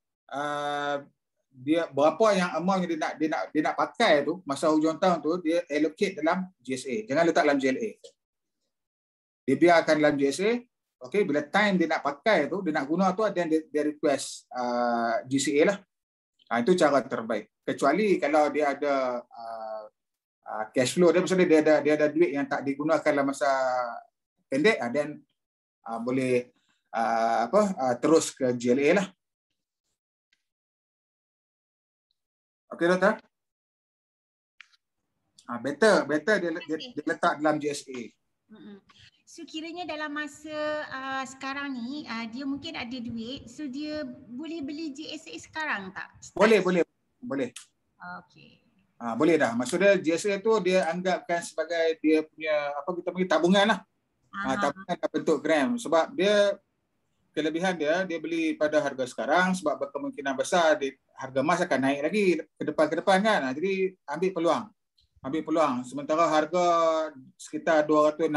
dia berapa yang amount yang dia nak pakai tu masa hujung tahun tu, dia allocate dalam GSA. Jangan letak dalam GLA. Dia biarkan dalam GSA. Okey, bila time dia nak pakai tu, dia nak guna tu, dan dia request GCA lah. Itu cara terbaik. Kecuali kalau dia ada cash flow dia, maksudnya dia ada duit yang tak digunakan dalam masa pendek, dan boleh terus ke GLA lah. Okey doktor? Better dia letak dalam GSA. So kiranya dalam masa sekarang ni dia mungkin ada duit, so dia boleh beli GSA sekarang tak? Boleh. Okey. Boleh dah. Maksudnya GSA tu dia anggapkan sebagai dia punya kita panggil tabungan lah. Tabungan dalam bentuk gram. Sebab dia kelebihan dia beli pada harga sekarang, sebab berkemungkinan besar harga emas akan naik lagi ke depan kan. Jadi ambil peluang. Sementara harga sekitar 260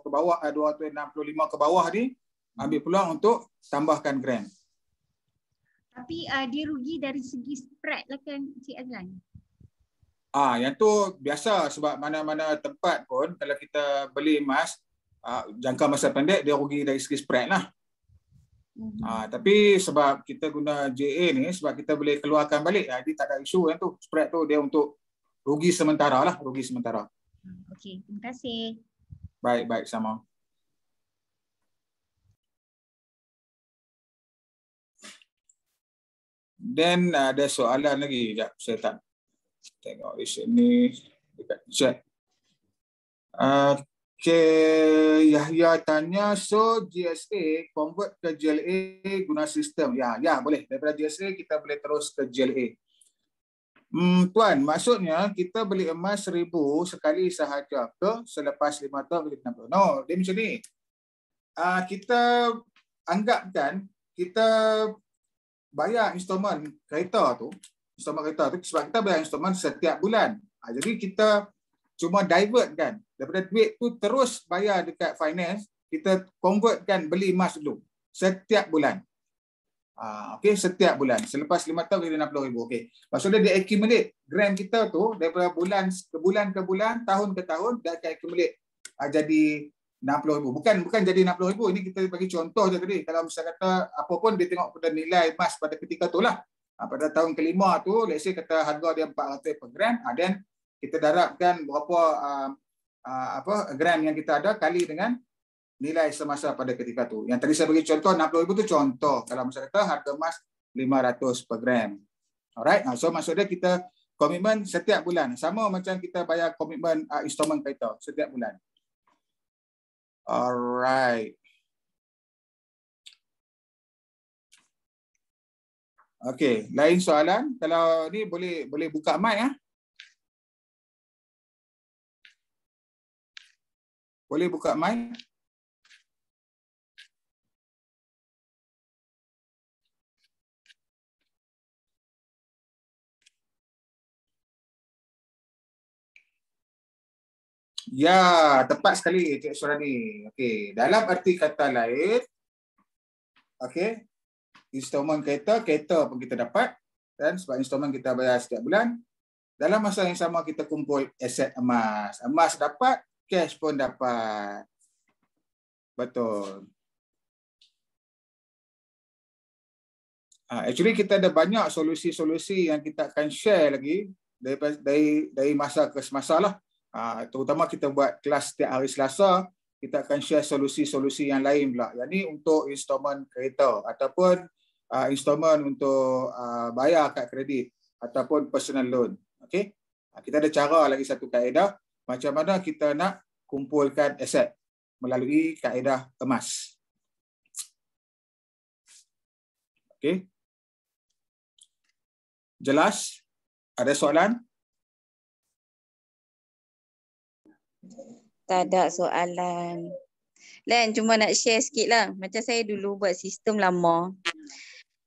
ke bawah, 265 ke bawah ni, ambil peluang untuk tambahkan gram. Tapi dia rugi dari segi spread lah kan Cik Azlan? Yang tu biasa, sebab mana-mana tempat pun kalau kita beli emas jangka masa pendek dia rugi dari segi spread lah. Tapi sebab kita guna JA ni, sebab kita boleh keluarkan balik, jadi tak ada isu yang tu. Spread tu dia untuk rugi sementara lah, Okey, terima kasih. Baik, sama. Dan ada soalan lagi, sekejap saya tak tengok di sini dekat chat. Yahya tanya, so GSA convert ke GLA guna sistem. Ya boleh. Daripada GSA kita boleh terus ke GLA. Tuan, maksudnya kita beli emas 1,000 sekali sahaja ke selepas 5 tahun boleh 60? No, dia macam ni. Kita anggapkan kita bayar installment kereta tu sebab kita bayar installment setiap bulan. Jadi kita cuma divert kan, daripada duit tu terus bayar dekat finance, kita convertkan beli emas dulu setiap bulan. Okey, setiap bulan. Selepas 5 tahun dia 60,000. Okey. Maksudnya dia accumulate gram kita tu daripada bulan ke bulan, tahun ke tahun, dia akan accumulate jadi 60,000. Bukan jadi 60,000. Ini kita bagi contoh je tadi. Kalau misalnya kata apa pun dia tengok pada nilai emas pada ketika tu lah. Pada tahun kelima tu, let's say kata harga dia 400 per gram, then kita darabkan berapa gram yang kita ada kali dengan nilai semasa pada ketika tu. Yang tadi saya bagi contoh 60,000 tu contoh. Kalau misalnya kata harga emas 500 per gram. Alright. So maksudnya kita komitmen setiap bulan. Sama macam kita bayar komitmen installment kereta setiap bulan. Alright. Okey, lain soalan? Kalau ni boleh buka mic ya. Boleh buka mic? Ya, tepat sekali Cik Surani. Okey, dalam arti kata lain, okey, installment kereta pun kita dapat, dan sebab installment kita bayar setiap bulan, dalam masa yang sama kita kumpul aset emas. Emas dapat, cash pun dapat. Betul. Actually kita ada banyak solusi-solusi yang kita akan share lagi dari masa ke semasa lah. Terutama kita buat kelas setiap hari Selasa, kita akan share solusi-solusi yang lain pula. Yang ni untuk installment kereta ataupun installment untuk bayar kad kredit ataupun personal loan. Okey. Kita ada cara lagi satu kaedah macam mana kita nak kumpulkan aset melalui kaedah emas. Okey. Jelas? Ada soalan? Tak ada soalan. Len, cuma nak share sikit lah. Macam saya dulu buat sistem lama.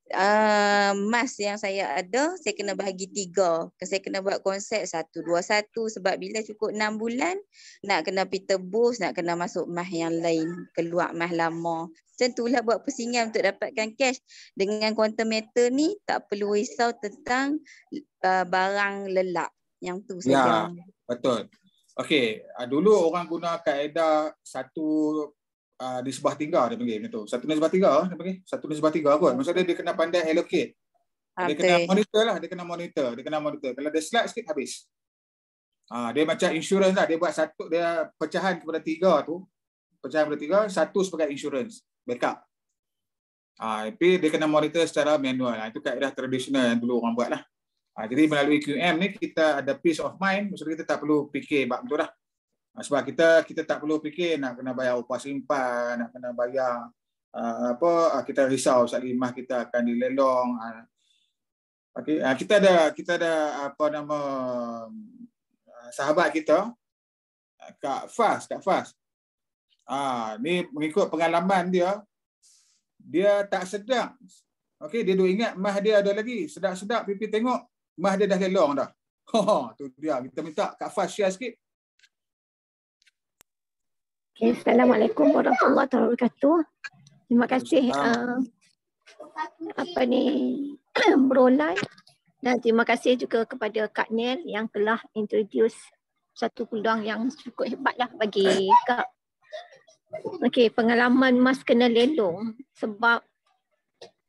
Emas yang saya ada, saya kena bahagi 3. Saya kena buat konsep 1, 2, 1. Sebab bila cukup 6 bulan, nak kena pergi tebus, nak kena masuk emas yang lain. Keluar emas lama. Macam itulah buat pusingan untuk dapatkan cash. Dengan quantum meter ni, tak perlu risau tentang barang lelak. Yang tu saja. Ya, betul. Okey, dulu orang guna kaedah 1 di sebelah 3 dia panggil macam tu. 1 di sebelah 3 dia panggil. 1 di sebelah 3 kot. Maksudnya dia kena pandai allocate. Dia kena monitor lah, dia kena monitor. Kalau dia slide sikit habis. Dia macam insurans lah. Dia buat satu, dia pecahan kepada 3 tu. Pecahan kepada 3, satu sebagai insurans, backup. Tapi dia kena monitor secara manual. Itu kaedah tradisional yang dulu orang buat lah. Jadi melalui QM ni kita ada peace of mind. Maksudnya kita tak perlu fikir betul lah. Sebab kita tak perlu fikir nak kena bayar upah simpan, nak kena bayar kita risau sekali emas kita akan dilelong. Okay. Kita ada sahabat kita Kak Fas. Ni mengikut pengalaman dia tak sedap. Okey, dia duk ingat emas dia ada lagi. Sedap-sedap pipi tengok emas dia dah lelong dah. Tu dia. Kita minta Kak Fas share sikit. Okay, Assalamualaikum warahmatullahi wabarakatuh. Terima kasih Brolan, dan terima kasih juga kepada Kak Nel yang telah introduce satu peluang yang cukup hebatlah bagi Kak. Okey, pengalaman emas kena lelong sebab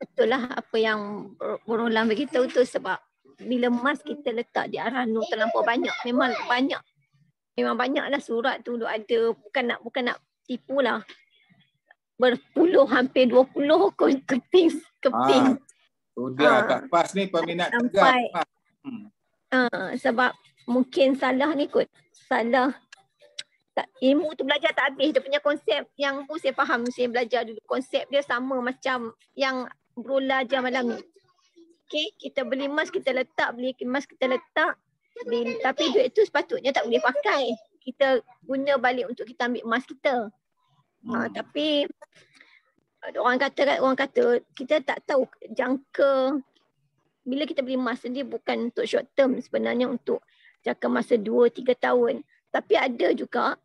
betul lah apa yang Brolan beritahu tu, sebab bila emas kita letak di Arano terlampau banyak, memang banyaklah surat tu ada, bukan nak tipu lah, berpuluh hampir 20 keping. Sudah Kak Fas ni peminat tegas. Sebab mungkin salah ni kot, salah ilmu tu belajar tak habis. Dia punya konsep yang pun saya faham, saya belajar dulu, konsep dia sama macam yang Brola ajar malam ni. Okay, kita beli emas kita letak, tapi duit tu sepatutnya tak boleh pakai. Kita guna balik untuk kita ambil emas kita. Tapi orang kata kita tak tahu jangka bila kita beli emas dia bukan untuk short term, sebenarnya untuk jangka masa 2-3 tahun. Tapi ada juga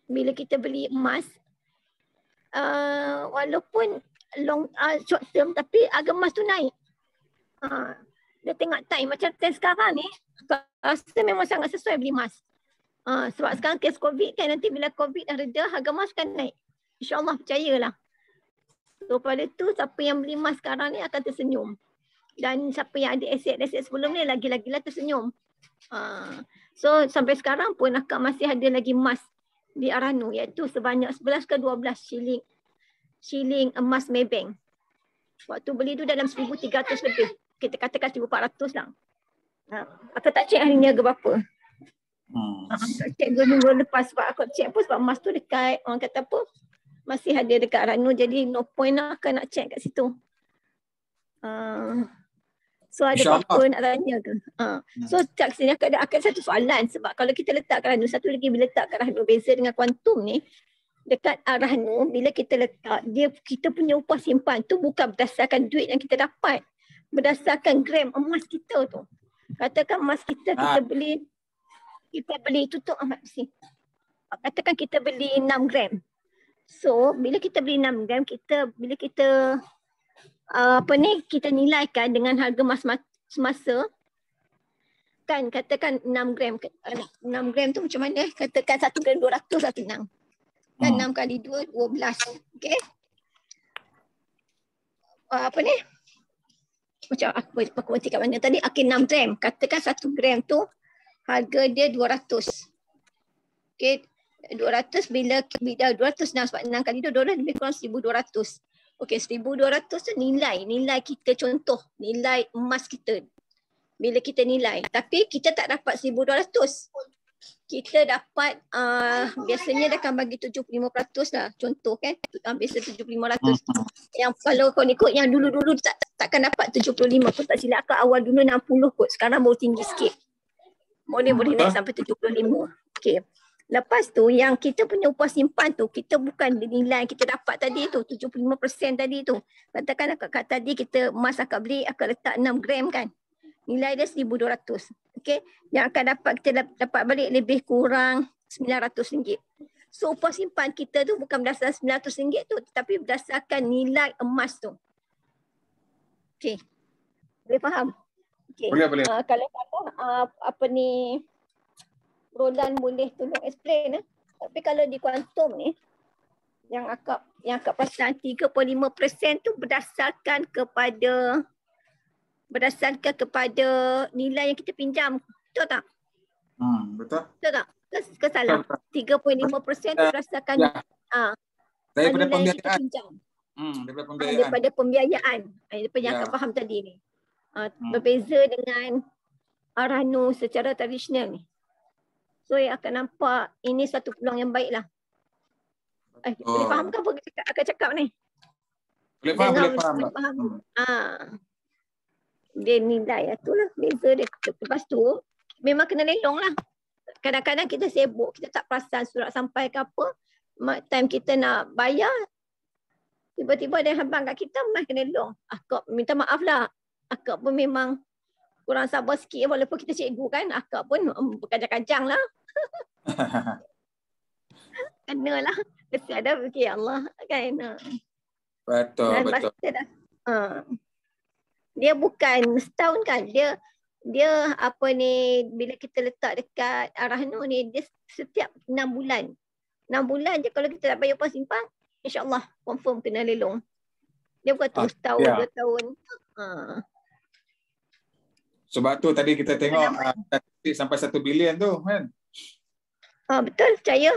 bila kita beli emas walaupun short term tapi harga emas tu naik. Dia tengok time macam time sekarang ni, rasa memang sangat sesuai beli emas. Sebab sekarang kes COVID kan, nanti bila COVID dah reda, harga emas kan naik. InsyaAllah, percayalah. So pada tu siapa yang beli emas sekarang ni akan tersenyum. Dan siapa yang ada aset-aset sebelum ni lagi-lagilah tersenyum. So sampai sekarang pun akak masih ada lagi emas di Arano, iaitu sebanyak 11 ke 12 shilling emas Maybank. Waktu beli tu dalam 1,300 lebih. Kita katakan 1,400 lah. Aku tak cek hari ni harga berapa. Aku cek 2 minggu lepas, sebab aku cek pun sebab emas tu dekat, orang kata apa, masih ada dekat Arano, jadi no point lah aku nak cek kat situ. So ada apa nak tanya ke? So kat sini aku ada satu soalan, sebab kalau kita letak kat Arano, satu lagi bila letak kat Arano, beza dengan kuantum ni, dekat Arano bila kita letak, kita punya upah simpan tu bukan berdasarkan duit yang kita dapat, berdasarkan gram emas kita tu. Katakan emas kita beli tutup amat besi. Katakan kita beli 6 gram. So bila kita beli 6 gram, bila kita kita nilaikan dengan harga emas semasa, kan katakan 6 gram tu macam mana? Katakan 1 gram 200 lah tenang. Dan 6 kali 2, 12. Okay. Macam aku baca kat mana tadi? Okay, 6 gram. Katakan 1 gram tu harga dia 200. Okay. 200 bila 200 sebab 6 kali 2 lebih kurang 1,200. Okay, 1,200 tu nilai kita, contoh nilai emas kita. Bila kita nilai. Tapi kita tak dapat 1,200. Kita dapat biasanya dia akan bagi 75% lah, contoh kan, biasa 75%. Yang kalau kau ikut yang dulu-dulu takkan dapat 75 pun, tak silap akak awal dulu 60 kot, sekarang baru tinggi sikit, boleh naik sampai 75. Okay. Lepas tu yang kita punya upah simpan tu, kita bukan nilai kita dapat tadi tu 75% tadi tu. Katakan akak tadi kita emas akak beli, akak letak 6 gram kan, nilai dia 1,200. Okay. Yang akan kita dapat balik lebih kurang RM900. So upah simpan kita tu bukan berdasarkan RM900 tu, tetapi berdasarkan nilai emas tu. Okay. Boleh faham? Okay. Boleh. Kalau Roland boleh tolong explain. Tapi kalau di kuantum ni, yang akak perasan 35% tu berdasarkan kepada nilai yang kita pinjam. Betul tak? Betul? Betul tak? Ke salah? 35% tu berdasarkan Daripada halulan yang kita pembiayaan. bincang. Daripada pembiayaan. Daripada pembiayaan. Itu yang akan faham tadi ni. Berbeza dengan Arano secara tradisional ni. So yang akan nampak ini satu peluang yang baik lah. Boleh faham ke apa kita akan cakap ni? Boleh faham, boleh faham. Dia nilai itulah beza dia. Lepas tu memang kena lelong lah. Kadang-kadang kita sibuk, kita tak perasan surat sampai ke apa. Time kita nak bayar, tiba-tiba ada yang habang kat kita, mas kena lelong. Akak minta maaf lah. Akak pun memang kurang sabar sikit walaupun kita cikgu kan. Akak pun berkajang-kajang lah. Kena lah. Mesti ada fikir Allah kan. Betul, betul. Dia bukan setahun kan. Dia apa ni, bila kita letak dekat Arahno ni, dia setiap 6 bulan. 6 bulan je kalau kita tak bayar upah simpang, insyaAllah confirm kena lelong. Dia bukan terus tahun, 2 tahun. Sebab tu tadi kita tengok sampai 1 bilion tu kan. Betul, percaya.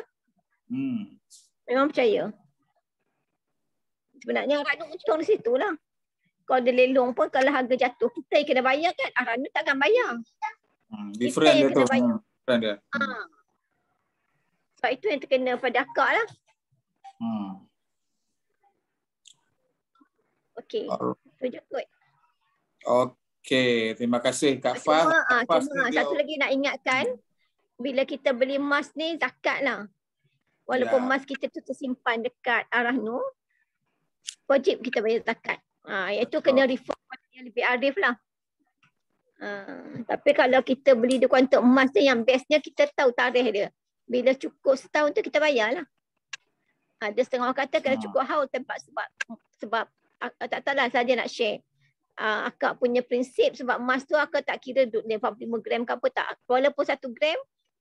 Memang percaya. Sebenarnya Arahno untung di situ lah. Kalau dia lelong pun kalau harga jatuh, kita yang kena bayar kan. Arahno takkan bayar. Different dia tu. Different dia. Sebab itu yang terkena pada akak lah. Okey. Setuju kot. Okey. Terima kasih Kak Fah. Cuma satu lagi nak ingatkan, bila kita beli emas ni zakat lah. Walaupun emas kita tu tersimpan dekat Arahno, wajib kita bayar zakat. Iaitu kena reform yang lebih arif lah. Tapi kalau kita beli di kuantum emas ni, yang bestnya kita tahu tarikh dia. Bila cukup setahun tu kita bayar lah. Ada setengah orang kata kena cukup haul tempat sebab tak tahulah saja nak share. Akak punya prinsip sebab emas tu akak tak kira 45 gram ke apa tak. Walaupun 1 gram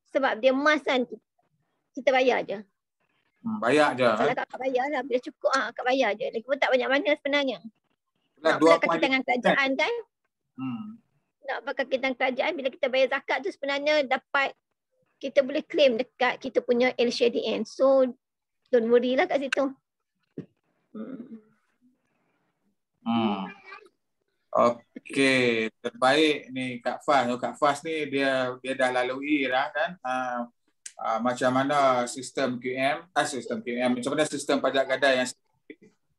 sebab dia emas kan kita bayar je. Bayar je. Kalau tak bayar lah. Bila cukup akak bayar je. Lagi pun tak banyak mana sebenarnya. Nak pakai kaki tangan kerajaan kan. Nak pakai kaki tangan kerajaan bila kita bayar zakat tu sebenarnya dapat kita boleh claim dekat kita punya LHDN. So don't worry lah kat situ. Okey, terbaik ni Kak Fas. Kak Fas ni dia dah lalui dah kan. Macam mana sistem QM, macam mana sistem pajak gadai yang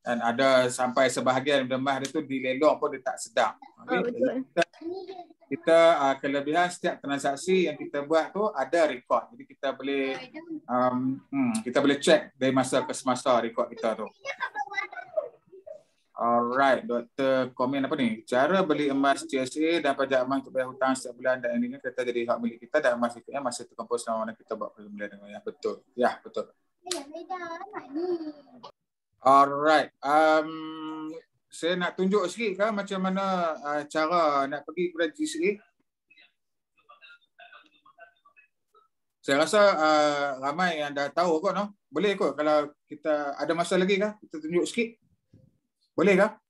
dan ada sampai sebahagian emas dia tu dilelong pun dia tak sedar. Betul. Kita kelebihan setiap transaksi yang kita buat tu ada rekod. Jadi kita boleh check dari masa ke semasa rekod kita tu. Alright, Doktor komen apa ni? Cara beli emas CSA dan pajak emas untuk bayar hutang setiap bulan dan ini kita jadi hak milik kita dan emas itu masih terkumpul selama mana kita buat perjumpaan dengan yang betul. Ya, betul. Alright. Saya nak tunjuk sikit kan macam mana cara nak pergi kepada GCA. Saya rasa ramai yang dah tahu kot, no? Boleh kot kalau kita ada masa lagi kah? Kita tunjuk sikit. Boleh kah?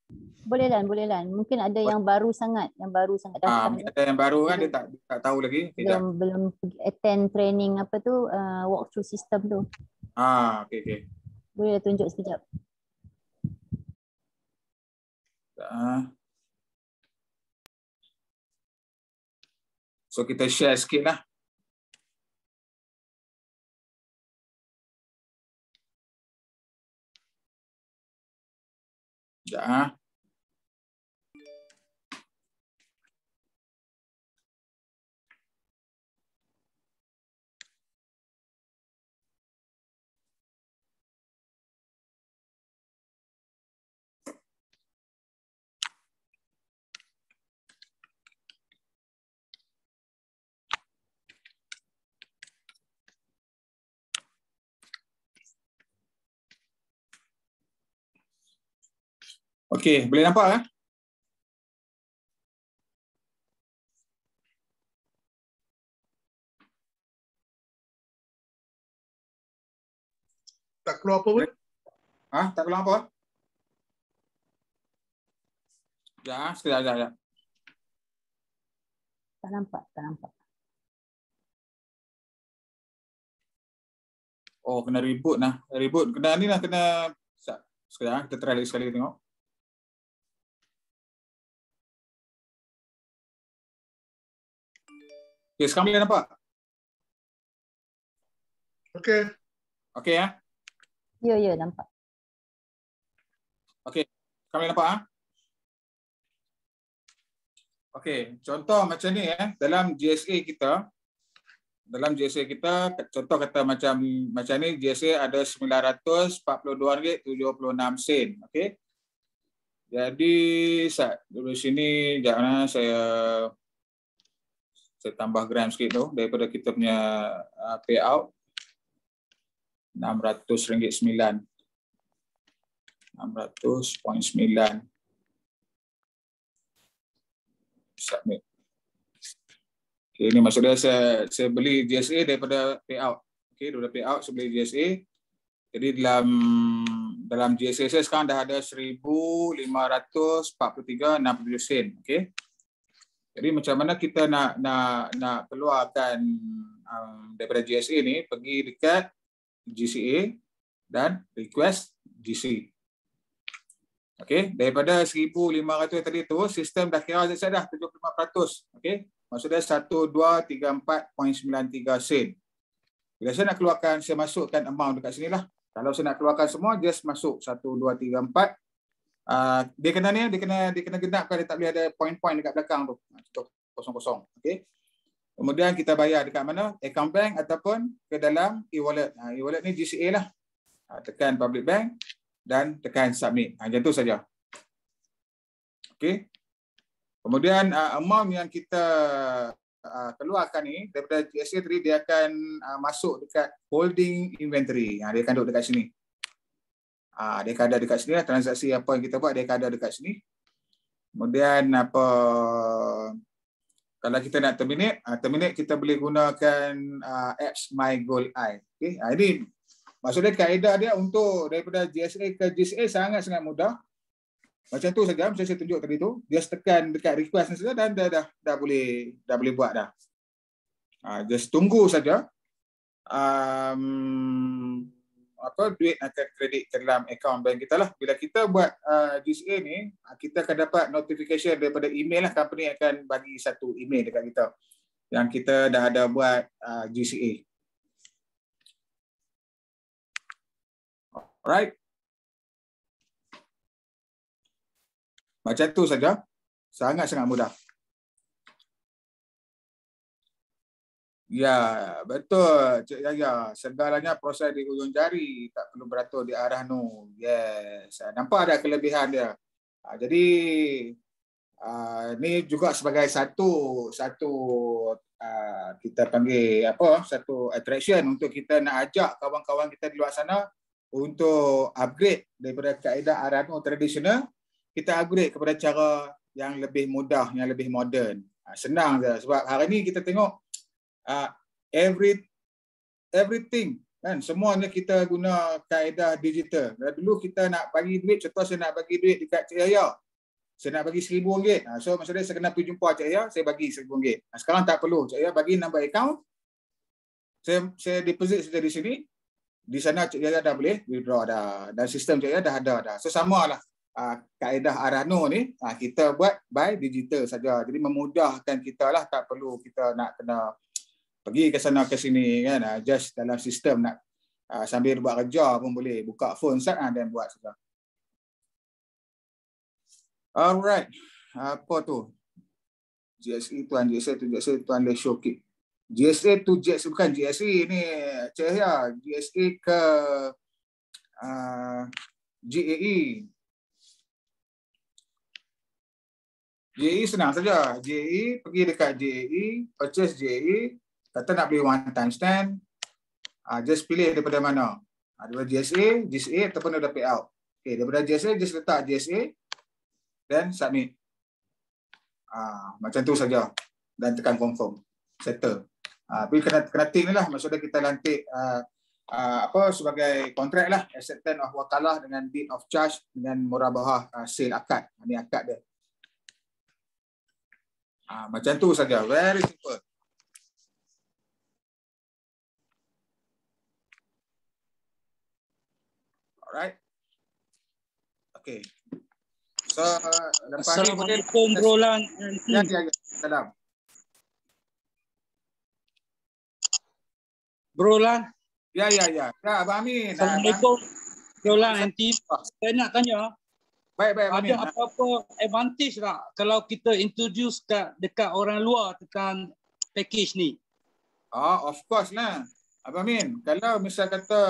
Boleh Lan. Mungkin ada yang baru sangat, datang. Ada yang baru kan dia tak tahu lagi. Belum attend training apa tu, walkthrough system tu. Okey. Boleh tunjuk sekejap. So kita share sikit lah. Sekejap. Okey, boleh nampak kan? Tak keluar apa pun? Tak keluar apa? Sekejap. Tak nampak. Oh, kena reboot lah. Reboot. Kena ni lah, kena... Sekejap, kita try lagi sekali tengok. Okay, sekarang boleh nampak? Okey. Okey ya? Ya, nampak. Okey, sekarang boleh nampak? Okey, contoh macam ni dalam GSA kita, contoh kata macam ni, GSA ada RM942.76. Okey. Jadi dari sini jangan saya tambah gram sikit tu daripada kita punya payout RM600.9. 600.9. Submit. Okay, ini maksudnya saya beli GSA daripada payout. Okay, daripada payout saya beli GSA. Jadi dalam GSA saya sekarang dah ada 1,543.60 sen. Okay. Jadi macam mana kita nak keluarkan daripada GSA ni, pergi dekat GCA dan request GC. Okey, daripada 1,500 tadi tu, sistem dah kira saya dah 75%. Okey, maksudnya 1234.93 sen. Bila saya nak keluarkan, saya masukkan amount dekat sini lah. Kalau saya nak keluarkan semua, just masuk 1234. Dia kena genapkan, dia tak boleh ada point-point dekat belakang tu. Kosong-kosong. Okey. Kemudian kita bayar dekat mana? Account bank ataupun ke dalam e-wallet. E-wallet ni GCA lah. Tekan public bank dan tekan submit. Macam tu saja. Okey. Kemudian amount yang kita keluarkan ni daripada GSA tadi, dia akan masuk dekat holding inventory. Dia akan duduk dekat sini. Dia akan ada dekat sini lah. Transaksi apa yang kita buat, dia akan ada dekat sini. Kemudian kalau kita nak terminate kita boleh gunakan apps My Gold Eye. Okay. Ini maksudnya kaedah dia untuk daripada GSA ke GCA sangat-sangat mudah. Macam tu saja, macam saya tunjuk tadi tu. Dia tekan dekat request saja dan dah boleh buat dah. Just tunggu saja. Duit akan kredit ke dalam akaun bank kita lah. Bila kita buat GCA ni, kita akan dapat notification daripada email lah. Company akan bagi satu email dekat kita yang kita dah ada buat GCA. Alright. Macam tu saja. Sangat-sangat mudah. Ya, betul Cik Yaya. Segalanya proses di ujung jari, tak perlu beratur di arah nu. Yes. Nampak ada kelebihan dia. Jadi ni juga sebagai satu kita panggil satu attraction untuk kita nak ajak kawan-kawan kita di luar sana untuk upgrade daripada kaedah arah nu tradisional, kita upgrade kepada cara yang lebih mudah, yang lebih moden. Senang je sebab hari ni kita tengok everything kan, semuanya kita guna kaedah digital. Dulu kita nak bagi duit, contoh saya nak bagi duit dekat Cik Yaya, saya nak bagi RM1,000. So maksudnya saya kena pergi jumpa Cik Yaya, saya bagi RM1,000. Sekarang tak perlu, Cik Yaya bagi nombor akaun, saya deposit saja di sini, di sana Cik Yaya dah boleh withdraw dah, dan sistem Cik Yaya dah ada dah. So samalah kaedah Arano ni kita buat by digital saja. Jadi memudahkan kita lah, tak perlu kita nak kena pergi ke sana ke sini kan. Just dalam sistem nak sambil buat kerja pun boleh buka phone dan buat saja. Alright. Apa tu? GSA tuan, GSA tuan le show kit. GSA tu GSA bukan GSA ni Cik ya, GSA ke GAE. GAE senang saja. GAE pergi dekat GAE, purchase GAE. Kata nak beli one time stand, just pilih daripada mana. Daripada GSA, GSA ataupun ada payout. Okay, daripada GSA, just letak GSA dan submit. Macam tu saja. Dan tekan confirm. Settle. Tapi kena tick ni lah. Maksudnya kita lantik sebagai kontrak lah. Acceptance of wakalah dengan deed of charge dengan murabahah sale akad. Ini akad dia. Macam tu saja. Very simple. So lepas ni Assalamualaikum Bro Lan. Ya. Salam. Bro Lan. Ya. Abang Amin. Assalamualaikum Bro Lan and team. Saya nak tanya. Baik Abang Amin. Ada apa-apa advantage tak kalau kita introduce dekat orang luar tentang package ni? Of course lah. Abang Amin, kalau misal kata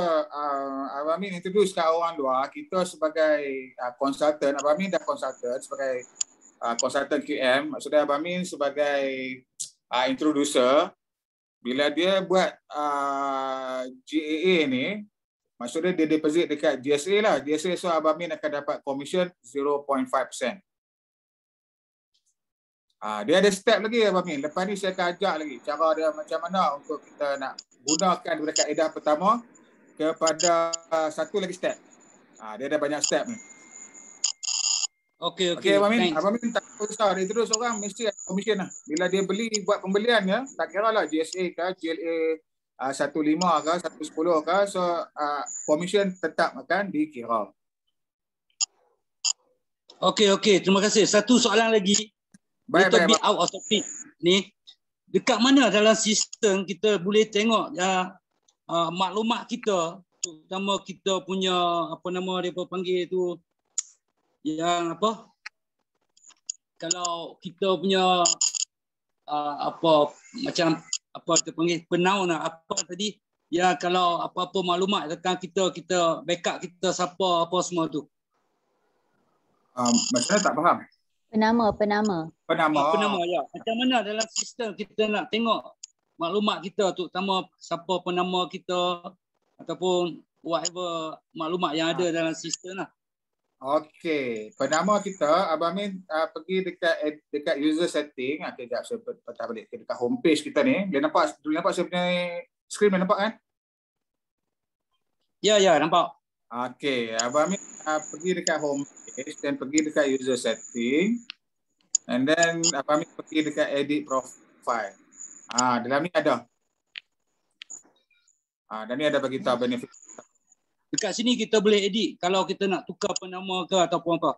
Abang Amin introduce kat orang luar, kita sebagai konsultan, Abang Amin dah konsultan sebagai konsultan QM, maksudnya Abang Amin sebagai introducer, bila dia buat GAA ni, maksudnya dia deposit dekat GSA lah. GSA, so Abang Amin akan dapat commission 0.5%. Dia ada step lagi Abang Amin. Lepas ni saya akan ajak lagi cara dia macam mana untuk kita nak gunakan daripada kaedah pertama kepada satu lagi step. Dia ada banyak step ni. Okey, Abang Amin. Abang Amin tak usah dia terus orang mesti ada commission lah. Bila dia beli buat pembeliannya, tak kira lah GSA ke, GLA 15 ke, 110 ke, so commission tetap akan dikira. Okey. Terima kasih. Satu soalan lagi. Little bit out of topic ni. Dekat mana dalam sistem kita boleh tengok maklumat kita, terutama kita punya apa nama mereka panggil tu, yang apa, kalau kita punya apa macam apa kita panggil penaun apa tadi, ya kalau apa-apa maklumat tentang kita backup kita siapa apa semua tu. Macam mana tak faham? Penama ya. Macam mana dalam sistem kita nak tengok maklumat kita, terutama siapa penama kita ataupun whatever maklumat yang ada dalam sistem lah. Okey, penama kita Abang Amin pergi dekat user setting. Sekejap saya patah balik dekat homepage kita ni. Boleh nampak saya punya screen, boleh nampak kan? Ya, nampak. Okey, Abang Amin pergi dekat homepage dan pergi dekat user setting, and then Abang Amin pergi dekat edit profile. Dalam ni ada. Dan ni ada bagi tahu benefit. Dekat sini kita boleh edit kalau kita nak tukar penama ke ataupun apa.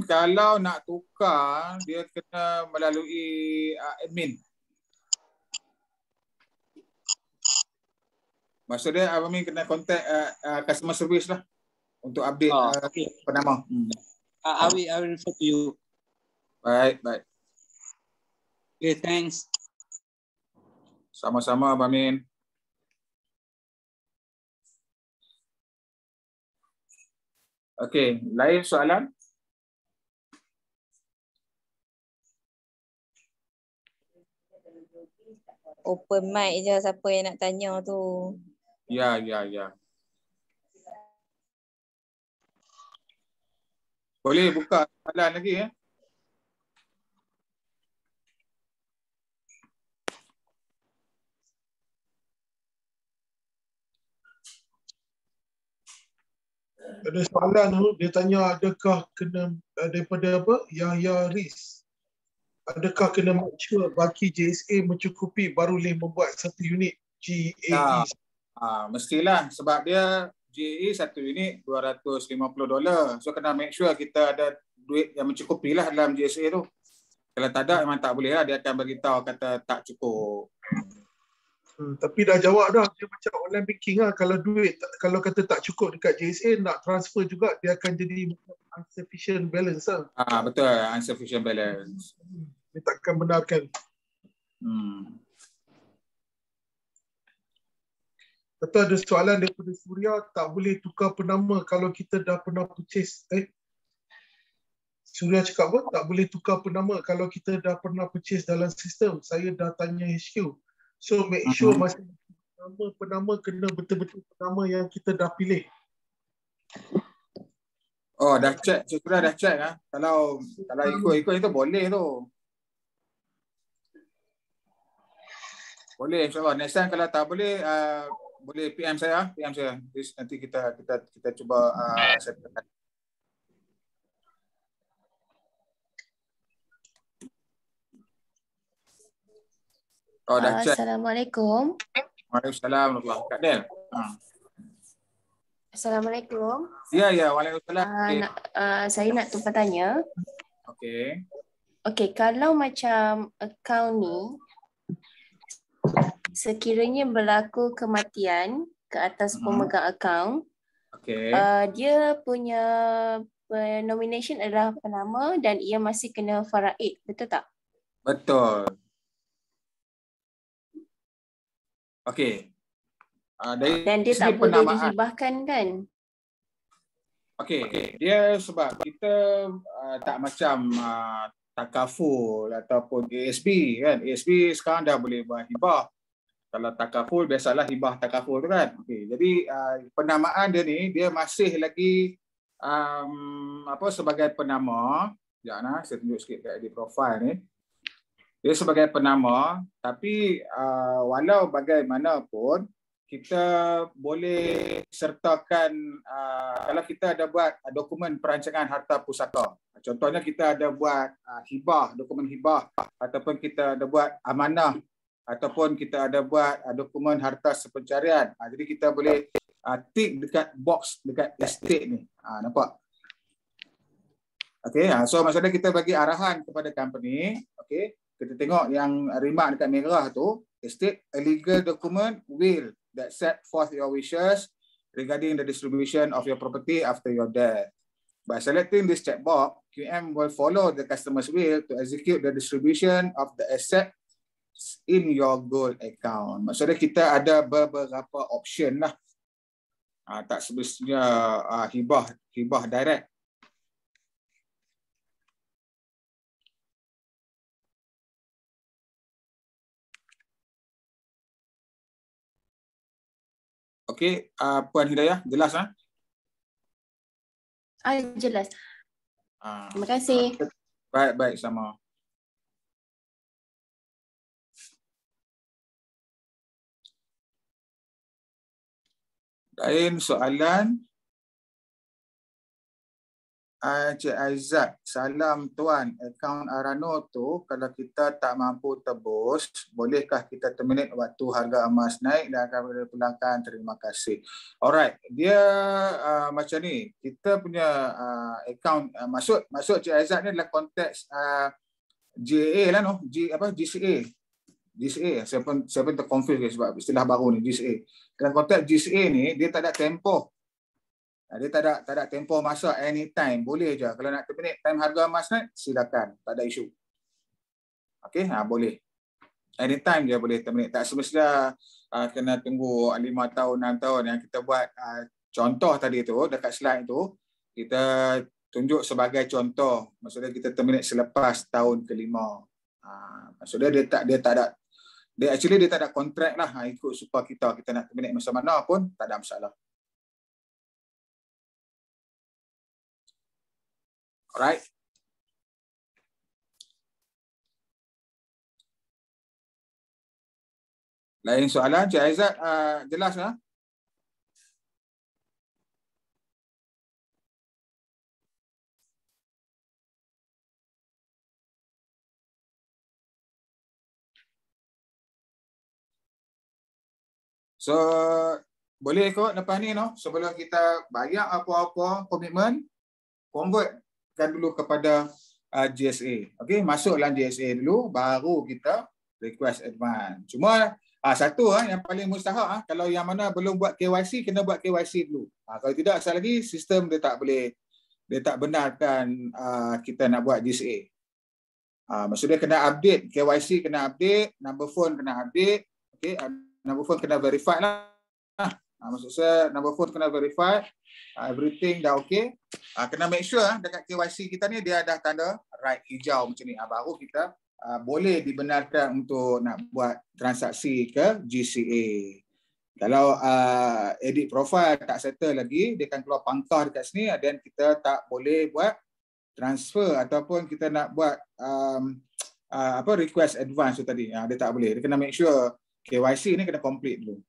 Kalau nak tukar, dia kena melalui admin. Maksudnya Abang Amin kena contact customer service lah untuk update penama. I will refer to you. Baik. Okay, thanks. Sama-sama Abang Amin. Okey, lain soalan? Open mic je siapa yang nak tanya tu. Ya. Boleh buka soalan lagi ya. Ada soalan tu, dia tanya adakah kena daripada apa? Yahya Riz. Adakah kena mature bagi JSA mencukupi baru boleh membuat satu unit GAE? Mestilah sebab dia GAE satu unit $250. So kena make sure kita ada duit yang mencukupi lah dalam JSA tu. Kalau tak ada memang tak boleh lah, dia akan beritahu kata tak cukup. Tapi dah jawab dah, dia macam online banking lah. Kalau kata tak cukup dekat JSA, nak transfer juga dia akan jadi insufficient balance lah. Betul, insufficient balance. Dia takkan benarkan. Atau ada soalan daripada Suria, tak boleh tukar penama kalau kita dah pernah purchase. Suria cakap apa? Tak boleh tukar penama kalau kita dah pernah purchase dalam sistem. Saya dah tanya HQ. So make sure masa penama kena betul-betul penama yang kita dah pilih. Dah check. Suria dah check lah. Kalau ikut itu boleh tu. Boleh insyaAllah. Next time kalau tak boleh, boleh PM saya. Nanti kita cuba settlekan. Dah check. Assalamualaikum. Waalaikumsalam warahmatullahi wabarakatuh. Kak Del. Assalamualaikum. Ya, waalaikumsalam. Saya nak tumpah tanya. Okey. Okey, kalau macam akaun ni sekiranya berlaku kematian ke atas pemegang akaun, dia punya nomination adalah penama dan ia masih kena faraid, betul tak? Betul. Okey. Dan dia tak boleh dihibahkan kan? Okey, dia sebab kita tak macam takaful ataupun ASB kan. ASB sekarang dah boleh buat hibah. Kalau takaful biasalah hibah takaful tu kan. Okey, jadi penamaan dia ni dia masih lagi sebagai penama. Sekejap saya tunjuk sikit kat di profil ni. Dia sebagai penama, tapi walau bagaimanapun kita boleh sertakan kalau kita ada buat dokumen perancangan harta pusaka. Contohnya kita ada buat hibah, dokumen hibah, ataupun kita ada buat amanah, ataupun kita ada buat dokumen harta sepencarian. Jadi kita boleh tick dekat box dekat estate ni. Nampak? Okey, so maksudnya kita bagi arahan kepada company. Okey, kita tengok yang remark dekat merah tu, estate a legal document will that set forth your wishes regarding the distribution of your property after your death. By selecting this checkbox, QM will follow the customer's will to execute the distribution of the asset in your gold account. Maksudnya kita ada beberapa option lah. Tak semestinya hibah direct. Okey, Puan Hidayah, jelas Jelas. Terima kasih. Baik, sama. Lain soalan. Cik Aizat, salam tuan. Akaun Arano tu kalau kita tak mampu tebus, bolehkah kita terminate waktu harga emas naik dan akan boleh pulangkan? Terima kasih. Alright, dia macam ni. Kita punya akaun maksud Cik Aizat ni adalah konteks GAA lah no, GCA. GCA. Saya pun terconfuse sebab istilah baru ni GCA. Dalam konteks GCA ni dia tak ada tempoh. Dia tak ada tempoh masa anytime. Boleh je. Kalau nak terminate time harga emas naik, silakan. Tak ada isu. Okey, boleh. Anytime dia boleh terminate. Tak semestinya kena tunggu 5 tahun, 6 tahun. Yang kita buat contoh tadi tu, dekat slide tu, kita tunjuk sebagai contoh. Maksudnya kita terminate selepas tahun ke-5. Maksudnya dia tak ada, dia tak ada kontrak lah. Ikut supaya kita nak terminate masa mana pun, tak ada masalah. Alright. Lain soalan, Cik Aizat jelas lah? So, boleh kot lepas ni no, sebelum kita bayar apa-apa komitmen, convertkan dulu kepada GSA. Okey, masuklah GSA dulu, baru kita request advance. Cuma satu yang paling mustahak, kalau yang mana belum buat KYC, kena buat KYC dulu. Kalau tidak, asal lagi sistem dia tak boleh, dia tak benarkan kita nak buat GSA. Maksudnya kena update, KYC kena update, number phone kena update. Okey, number phone kena verified lah. Maksud saya number phone kena verified, everything dah okey. Kena make sure dekat KYC kita ni dia dah tanda right hijau macam ni. Baru kita boleh dibenarkan untuk nak buat transaksi ke GCA. Kalau edit profile tak settle lagi, dia akan keluar pangkah dekat sini dan kita tak boleh buat transfer ataupun kita nak buat request advance tu tadi. Dia tak boleh. Dia kena make sure KYC ni kena complete dulu.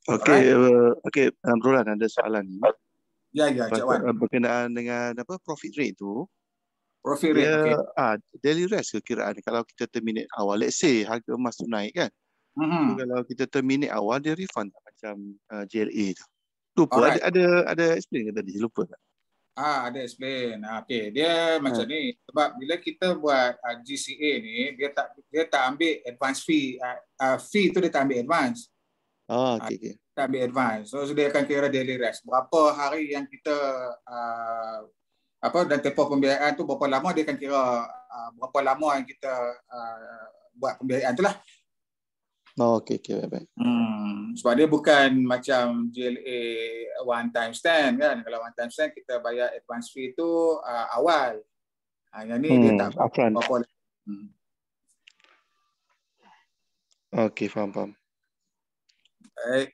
Okey, Roland ada soalan ni. Ya, Cik Wan. Berkenaan dengan profit rate tu. Profit rate, okay. Daily rest kekiraan kalau kita terminate awal. Let's say harga emas tu naik kan. So, kalau kita terminate awal, dia refund tak macam JLA tu. Lupa, ada explain ke tadi? Lupa tak? Ada explain. Okay, dia macam ni. Sebab bila kita buat GCA ni, dia tak ambil advance fee. Fee tu dia tak ambil advance. Okay. Tak ambil advance. So dia akan kira daily rest. Berapa hari yang kita dan tempoh pembiayaan tu berapa lama, dia akan kira berapa lama yang kita buat pembiayaan tu lah. Okay, baik. Sebab dia bukan macam GLA one time stand kan. Kalau one time stand kita bayar advance fee tu awal. Yang ni dia tak upfront. Berapa. Okay, faham. Baik.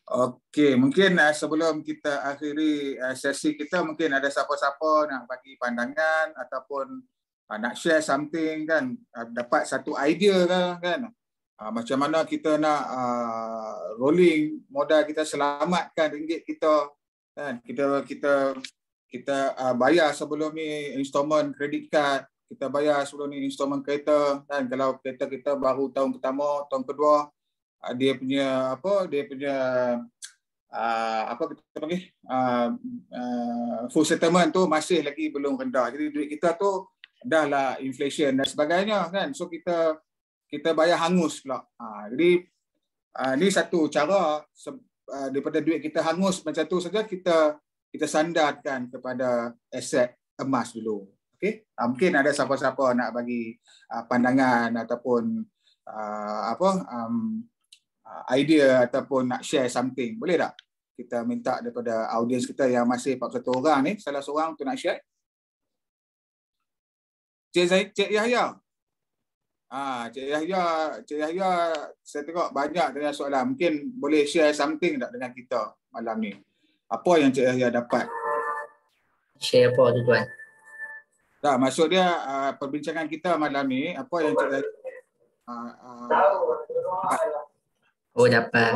Okey, mungkin sebelum kita akhiri sesi kita, mungkin ada siapa-siapa nak bagi pandangan ataupun nak share something kan, dapat satu idea kan, macam mana kita nak rolling modal kita, selamatkan ringgit kita kan. Kita bayar sebelum ni installment credit card, kita bayar sebelum ni installment kereta kan. Kalau kereta kita baru tahun pertama, tahun kedua, dia punya full settlement tu masih lagi belum rendah. Jadi duit kita tu dah lah inflation dan sebagainya kan. So kita bayar hangus pula. Jadi ni satu cara daripada duit kita hangus macam tu saja, kita sandarkan kepada aset emas dulu. Okey. Mungkin ada siapa-siapa nak bagi pandangan ataupun idea ataupun nak share something, boleh tak? Kita minta daripada audiens kita yang masih 41 orang ni, salah seorang tu nak share. Cik Yahya. Cik Yahya, saya tengok banyak dengan soalan. Mungkin boleh share something tak dengan kita malam ni? Apa yang Cik Yahya dapat? Share apa tu tuan? Tak, maksud dia perbincangan kita malam ni, apa yang Cik Yahya dapat.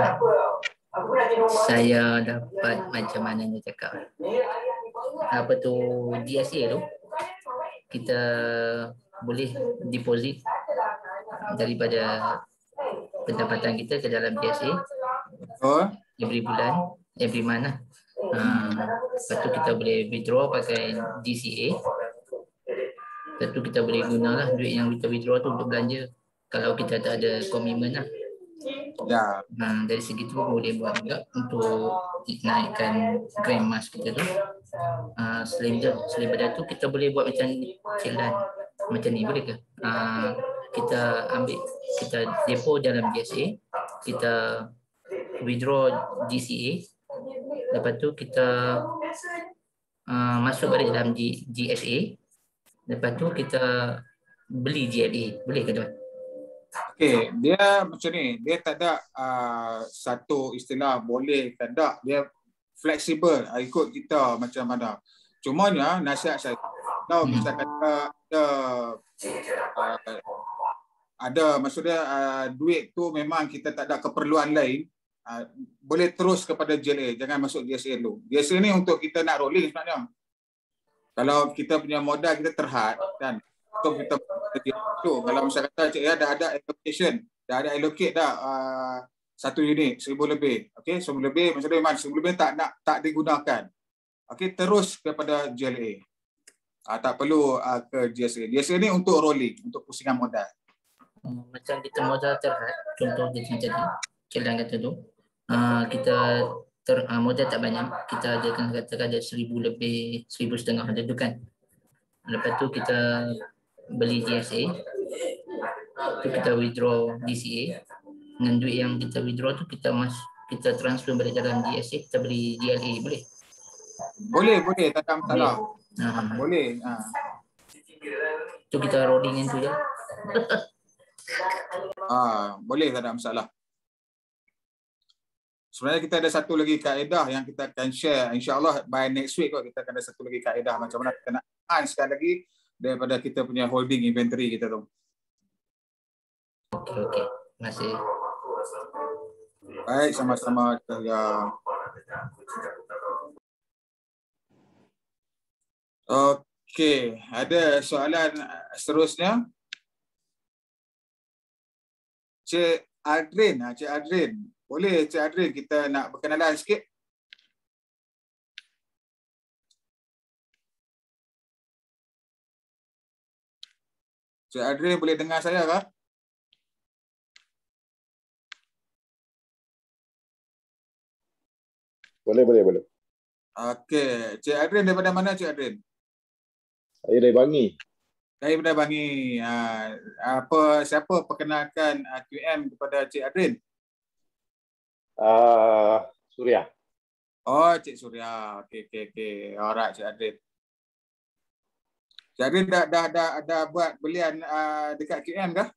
Saya dapat macam mana ni cakap. Apa tu DSA tu, kita boleh deposit daripada pendapatan kita ke dalam DSA every bulan, every month lah. Lepas tu kita boleh withdraw pakai DCA. Lepas tu kita boleh gunalah duit yang kita withdraw tu untuk belanja kalau kita tak ada komitmen lah. Dari segi tu boleh buat juga untuk naikkan gram emas kita tu. Selain daripada tu kita boleh buat macam cicilan macam ni, boleh ke? Kita ambil, kita depo dalam DSA, kita withdraw DCA, lepas tu kita masuk balik dalam GSA, lepas tu kita beli GLA, boleh ke tuan? Okey, dia macam ni, dia tak ada satu istilah boleh ke tak, dia fleksibel ikut kita macam mana. Cumanya nasihat saya, kalau kita kata ada maksudnya duit tu memang kita tak ada keperluan lain, boleh terus kepada JLA, jangan masuk DSA dulu. DSA ni untuk kita nak rolling sebenarnya. Kalau kita punya modal kita terhad kan, so kita tu kalau misalnya kata cik ya dah ada allocation, dah ada allocate dah 1 unit 1,000 lebih, okey 1,000 lebih, maksudnya memang 1,000 lebih tak digunakan, okey terus kepada JLA, tak perlu ke DSA. DSA ni untuk rolling, untuk pusingan modal. Macam kita modal terhad, contoh dia macam tadi Celan kata tu, kita modal tak banyak, kita adakan katakan ada 1,000 lebih, 1,500 ada tu kan. Lepas tu kita beli DSA, tu kita withdraw DCA, dengan duit yang kita withdraw tu kita transfer balik dalam DSA, kita beli GLA, boleh? Boleh, tak ada masalah. Boleh. Tu kita rolling yang tu je. Boleh, tak ada masalah. Sebenarnya kita ada satu lagi kaedah yang kita akan share, insya-Allah by next week kot, kita akan ada satu lagi kaedah macam mana kita nak enhance lagi daripada kita punya holding inventory kita tu. Okey. Terima kasih. Baik, sama-sama. Okey, ada soalan seterusnya. Cik Adrin, Cik Adrin. Boleh Cik Adrin kita nak berkenalan sikit? Cik Adrin boleh dengar saya ke? Boleh. Okey, Cik Adrin daripada mana Cik Adrin? Saya dari Bangi. Daripada Bangi. Siapa perkenalkan QM kepada Cik Adrin? Suria. Oh, Cik Suria. Okey. Alright, Cik Adrin. Cik Adrin dah buat belian dekat QM kah?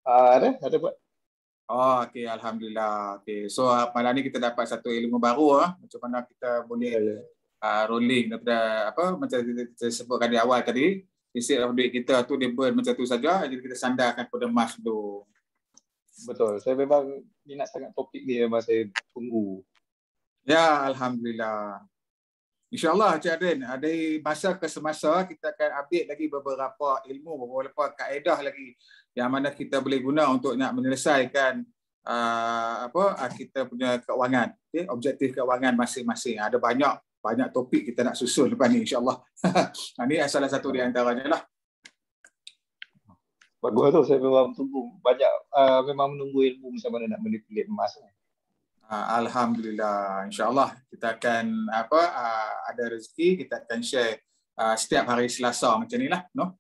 Ada buat. Oh, okey, alhamdulillah. Okey. So malam ni kita dapat satu ilmu baru macam mana kita boleh rolling daripada macam kita sebutkan di awal tadi, instead of duit kita tu dia burn macam tu saja, jadi kita sandarkan pada emas tu. Betul. Saya memang minat sangat topik ni, memang saya tunggu. Ya, alhamdulillah. InsyaAllah Cik Adrin, dari masa ke semasa kita akan update lagi beberapa ilmu, beberapa kaedah lagi yang mana kita boleh guna untuk nak menyelesaikan kita punya keuangan, objektif keuangan masing-masing. Ada banyak topik kita nak susun lepas ni insya-Allah. Ini salah satu di antaranya lah. Bagus tu, saya memang tunggu banyak, memang menunggu ilmu macam mana nak manipulate emas. Alhamdulillah, insya-Allah kita akan ada rezeki, kita akan share setiap hari Selasa macam ni lah, no?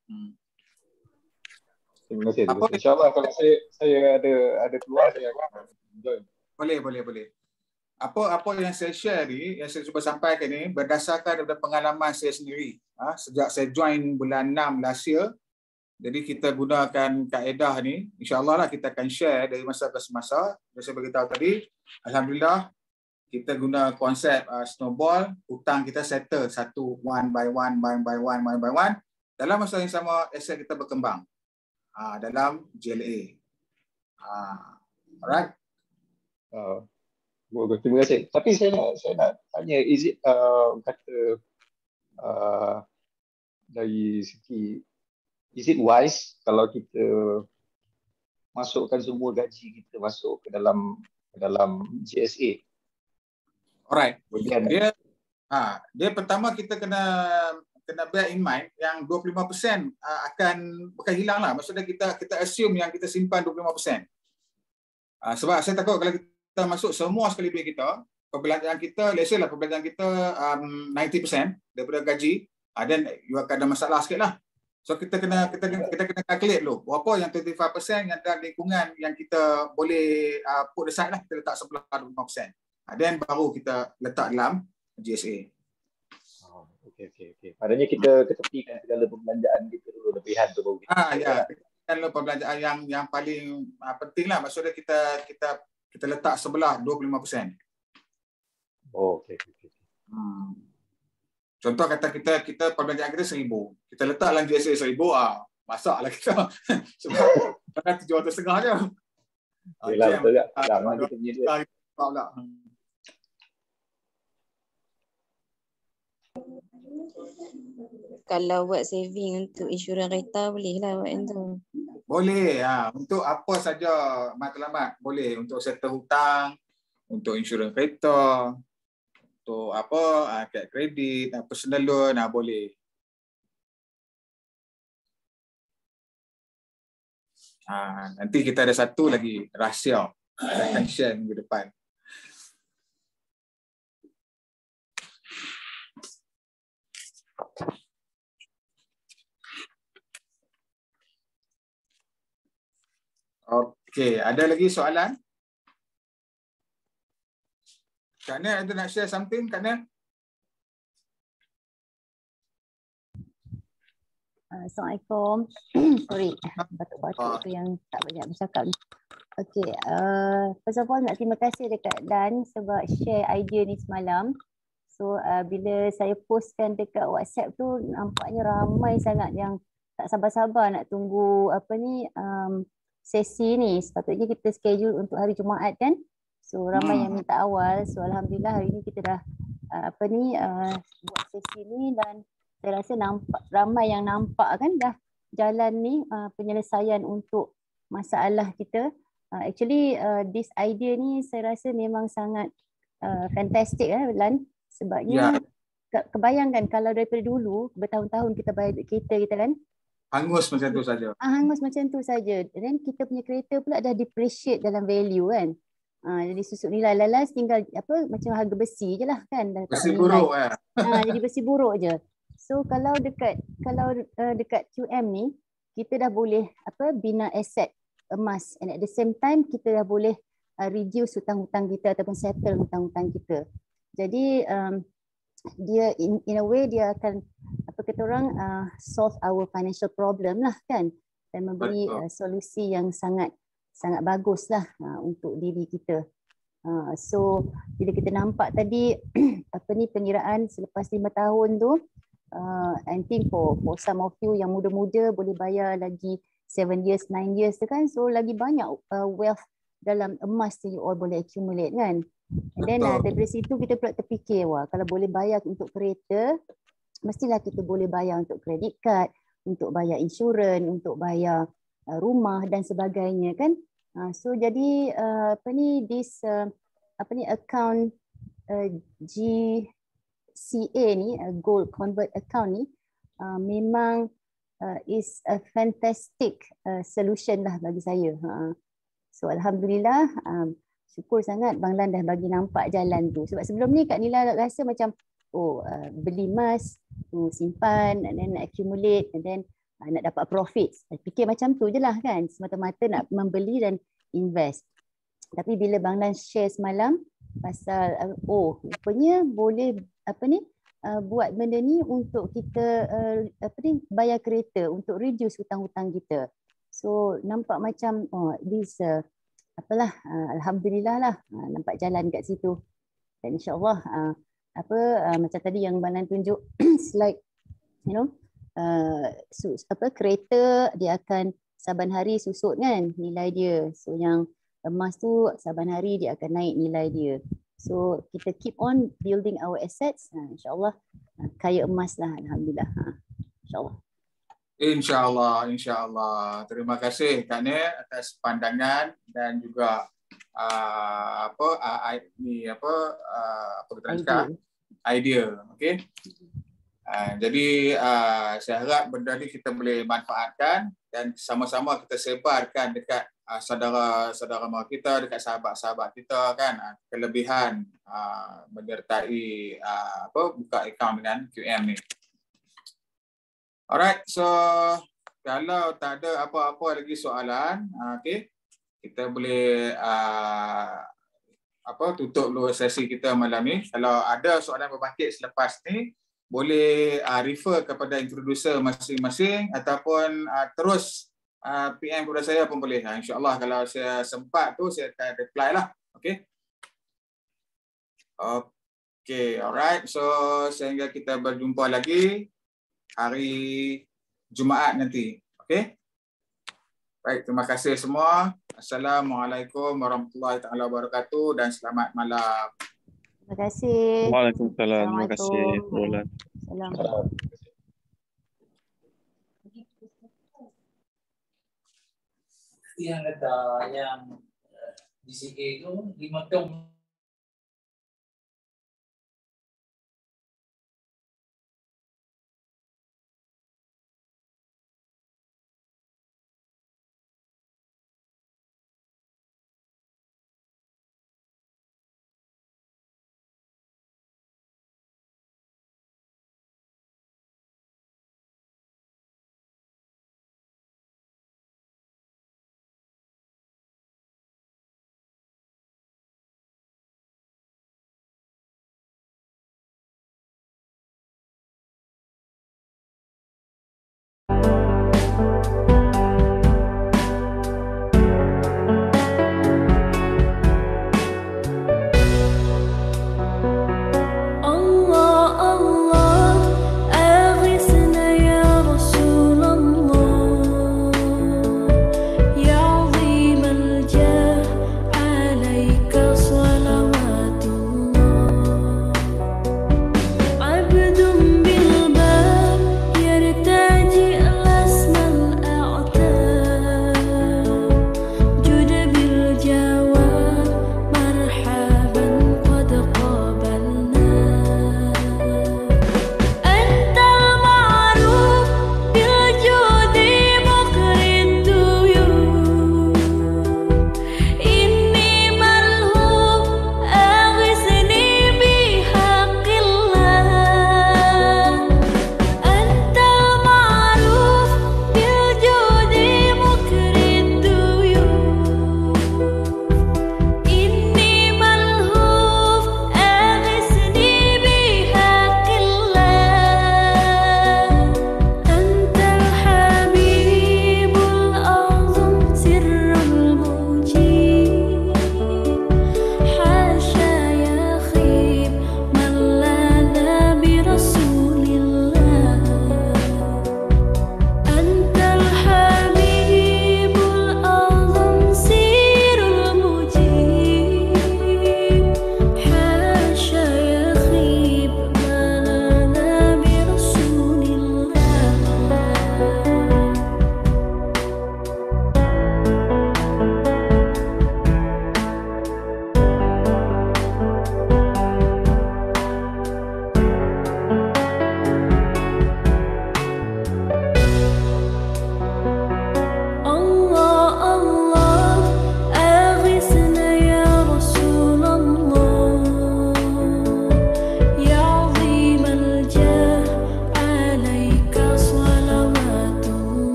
Terima kasih. InsyaAllah kalau saya ada keluar, saya akan join. Boleh. Apa yang saya share ni, yang saya cuba sampaikan ni berdasarkan daripada pengalaman saya sendiri. Sejak saya join bulan 6 last year, jadi kita gunakan kaedah ni, insya-Allah lah kita akan share dari masa ke semasa. Yang saya beritahu tadi, alhamdulillah kita guna konsep snowball, hutang kita settle satu one by one. Dalam masa yang sama, aset kita berkembang dalam JLA. Alright. Terima kasih. Tapi saya nak tanya, is it dari segi, is it wise kalau kita masukkan semua gaji kita masuk ke dalam GSA? Alright. Dia pertama kita kena bear in mind yang 25% akan hilang lah. Maksudnya kita assume yang kita simpan 25%. Sebab saya takut kalau kita masuk semua sekali duit kita, perbelanjaan kita, let's say lah perbelanjaan kita 90% daripada gaji, then you akan ada masalah sikit lah. So kita kena calculate dulu berapa yang 25% yang dalam lingkungan yang kita boleh put aside lah, kita letak sebelah 25%. Dan baru kita letak dalam GSA. Okey. Maknanya kita ketepikan segala perbelanjaan kita dulu, lebihan tu baru kita. Kalau perbelanjaan yang paling penting lah, maksudnya kita letak sebelah 25%. Okey. Contoh kata kita perbelanjaan kita 1,000. Kita letak dalam GSA 1,000, masaklah kita. Sebab kan 750 je. Yalah, betul tak? Lama kita punya duit. Kalau buat saving untuk insurans kereta boleh lah buat tu. Boleh. Untuk apa saja matlamat boleh. Untuk settle hutang, untuk insurans kereta, untuk kad kredit, personal loan, boleh. Nanti kita ada satu lagi rahsia akan share minggu depan. Okey, ada lagi soalan? Kak Nia, ada nak share something, Kak Nia? Assalamualaikum. Sorry, batuk-batuk tu yang tak banyak bercakap. Okey, first of all nak terima kasih dekat Dan sebab share idea ni semalam. So bila saya postkan dekat WhatsApp tu, nampaknya ramai sangat yang tak sabar-sabar nak tunggu sesi ni. Sepatutnya kita schedule untuk hari Jumaat kan. So ramai yang minta awal. So alhamdulillah hari ni kita dah buat sesi ni, dan saya rasa ramai yang nampak kan dah jalan ni penyelesaian untuk masalah kita. Actually this idea ni saya rasa memang sangat fantastic Lan, sebabnya kebayangkan kalau daripada dulu bertahun-tahun kita bayar kereta kita kan, hangus macam tu saja. Hangus macam tu saja. Dan kita punya kereta pula dah depreciate dalam value kan. Jadi susut nilai lalas tinggal macam harga besi je lah kan. Besi buruk jadi besi buruk je. So kalau dekat QM ni kita dah boleh bina aset emas, and at the same time kita dah boleh reduce hutang-hutang kita ataupun settle hutang-hutang kita. Jadi dia in a way dia akan solve our financial problem lah kan, dan memberi solusi yang sangat bagus lah untuk diri kita. So bila kita nampak tadi pengiraan selepas 5 tahun tu, I think for some of you yang muda-muda boleh bayar lagi 7 years, 9 years tu kan, so lagi banyak wealth dalam emas tu you all boleh accumulate kan. And then daripada situ kita pula terfikir, wah kalau boleh bayar untuk kereta, mestilah kita boleh bayar untuk credit card, untuk bayar insurans, untuk bayar rumah dan sebagainya kan. So jadi this account GCA ni, Gold Convert Account ni memang is a fantastic solution lah bagi saya. So alhamdulillah, syukur sangat Bang Lan dah bagi nampak jalan tu. Sebab sebelum ni Kak Nila rasa macam beli emas, simpan, and then accumulate, and then nak dapat profit. Fikir macam tu je lah kan, semata-mata nak membeli dan invest. Tapi bila Bang Lan share semalam pasal rupanya boleh buat benda ni untuk kita bayar kereta, untuk reduce hutang-hutang kita. So nampak macam this alhamdulillah lah, nampak jalan kat situ. Dan insya-Allah macam tadi yang Bang Lan tunjuk slide, kereta dia akan saban hari susut kan nilai dia. So yang emas tu saban hari dia akan naik nilai dia. So kita keep on building our assets, insya-Allah kaya emas lah alhamdulillah. InsyaAllah. Terima kasih Kak Nia atas pandangan dan juga idea. Okey. Jadi saya harap benda ni kita boleh manfaatkan dan sama-sama kita sebarkan dekat saudara-saudara mara kita, dekat sahabat-sahabat kita kan, kelebihan menyertai buka akaun dengan QM ni. Alright, so kalau tak ada apa-apa lagi soalan, okey, kita boleh tutup dulu sesi kita malam ni. Kalau ada soalan berbangkit selepas ni, boleh refer kepada introducer masing-masing ataupun terus PM kepada saya pun boleh. InsyaAllah kalau saya sempat tu saya akan reply lah. Okey. Okey, alright. So sehingga kita berjumpa lagi hari Jumaat nanti. Okey. Baik, terima kasih semua. Assalamualaikum warahmatullahi taala wabarakatuh dan selamat malam. Terima kasih. Waalaikumsalam. Terima kasih. Salam. Yang kata yang DCA itu 5 tahun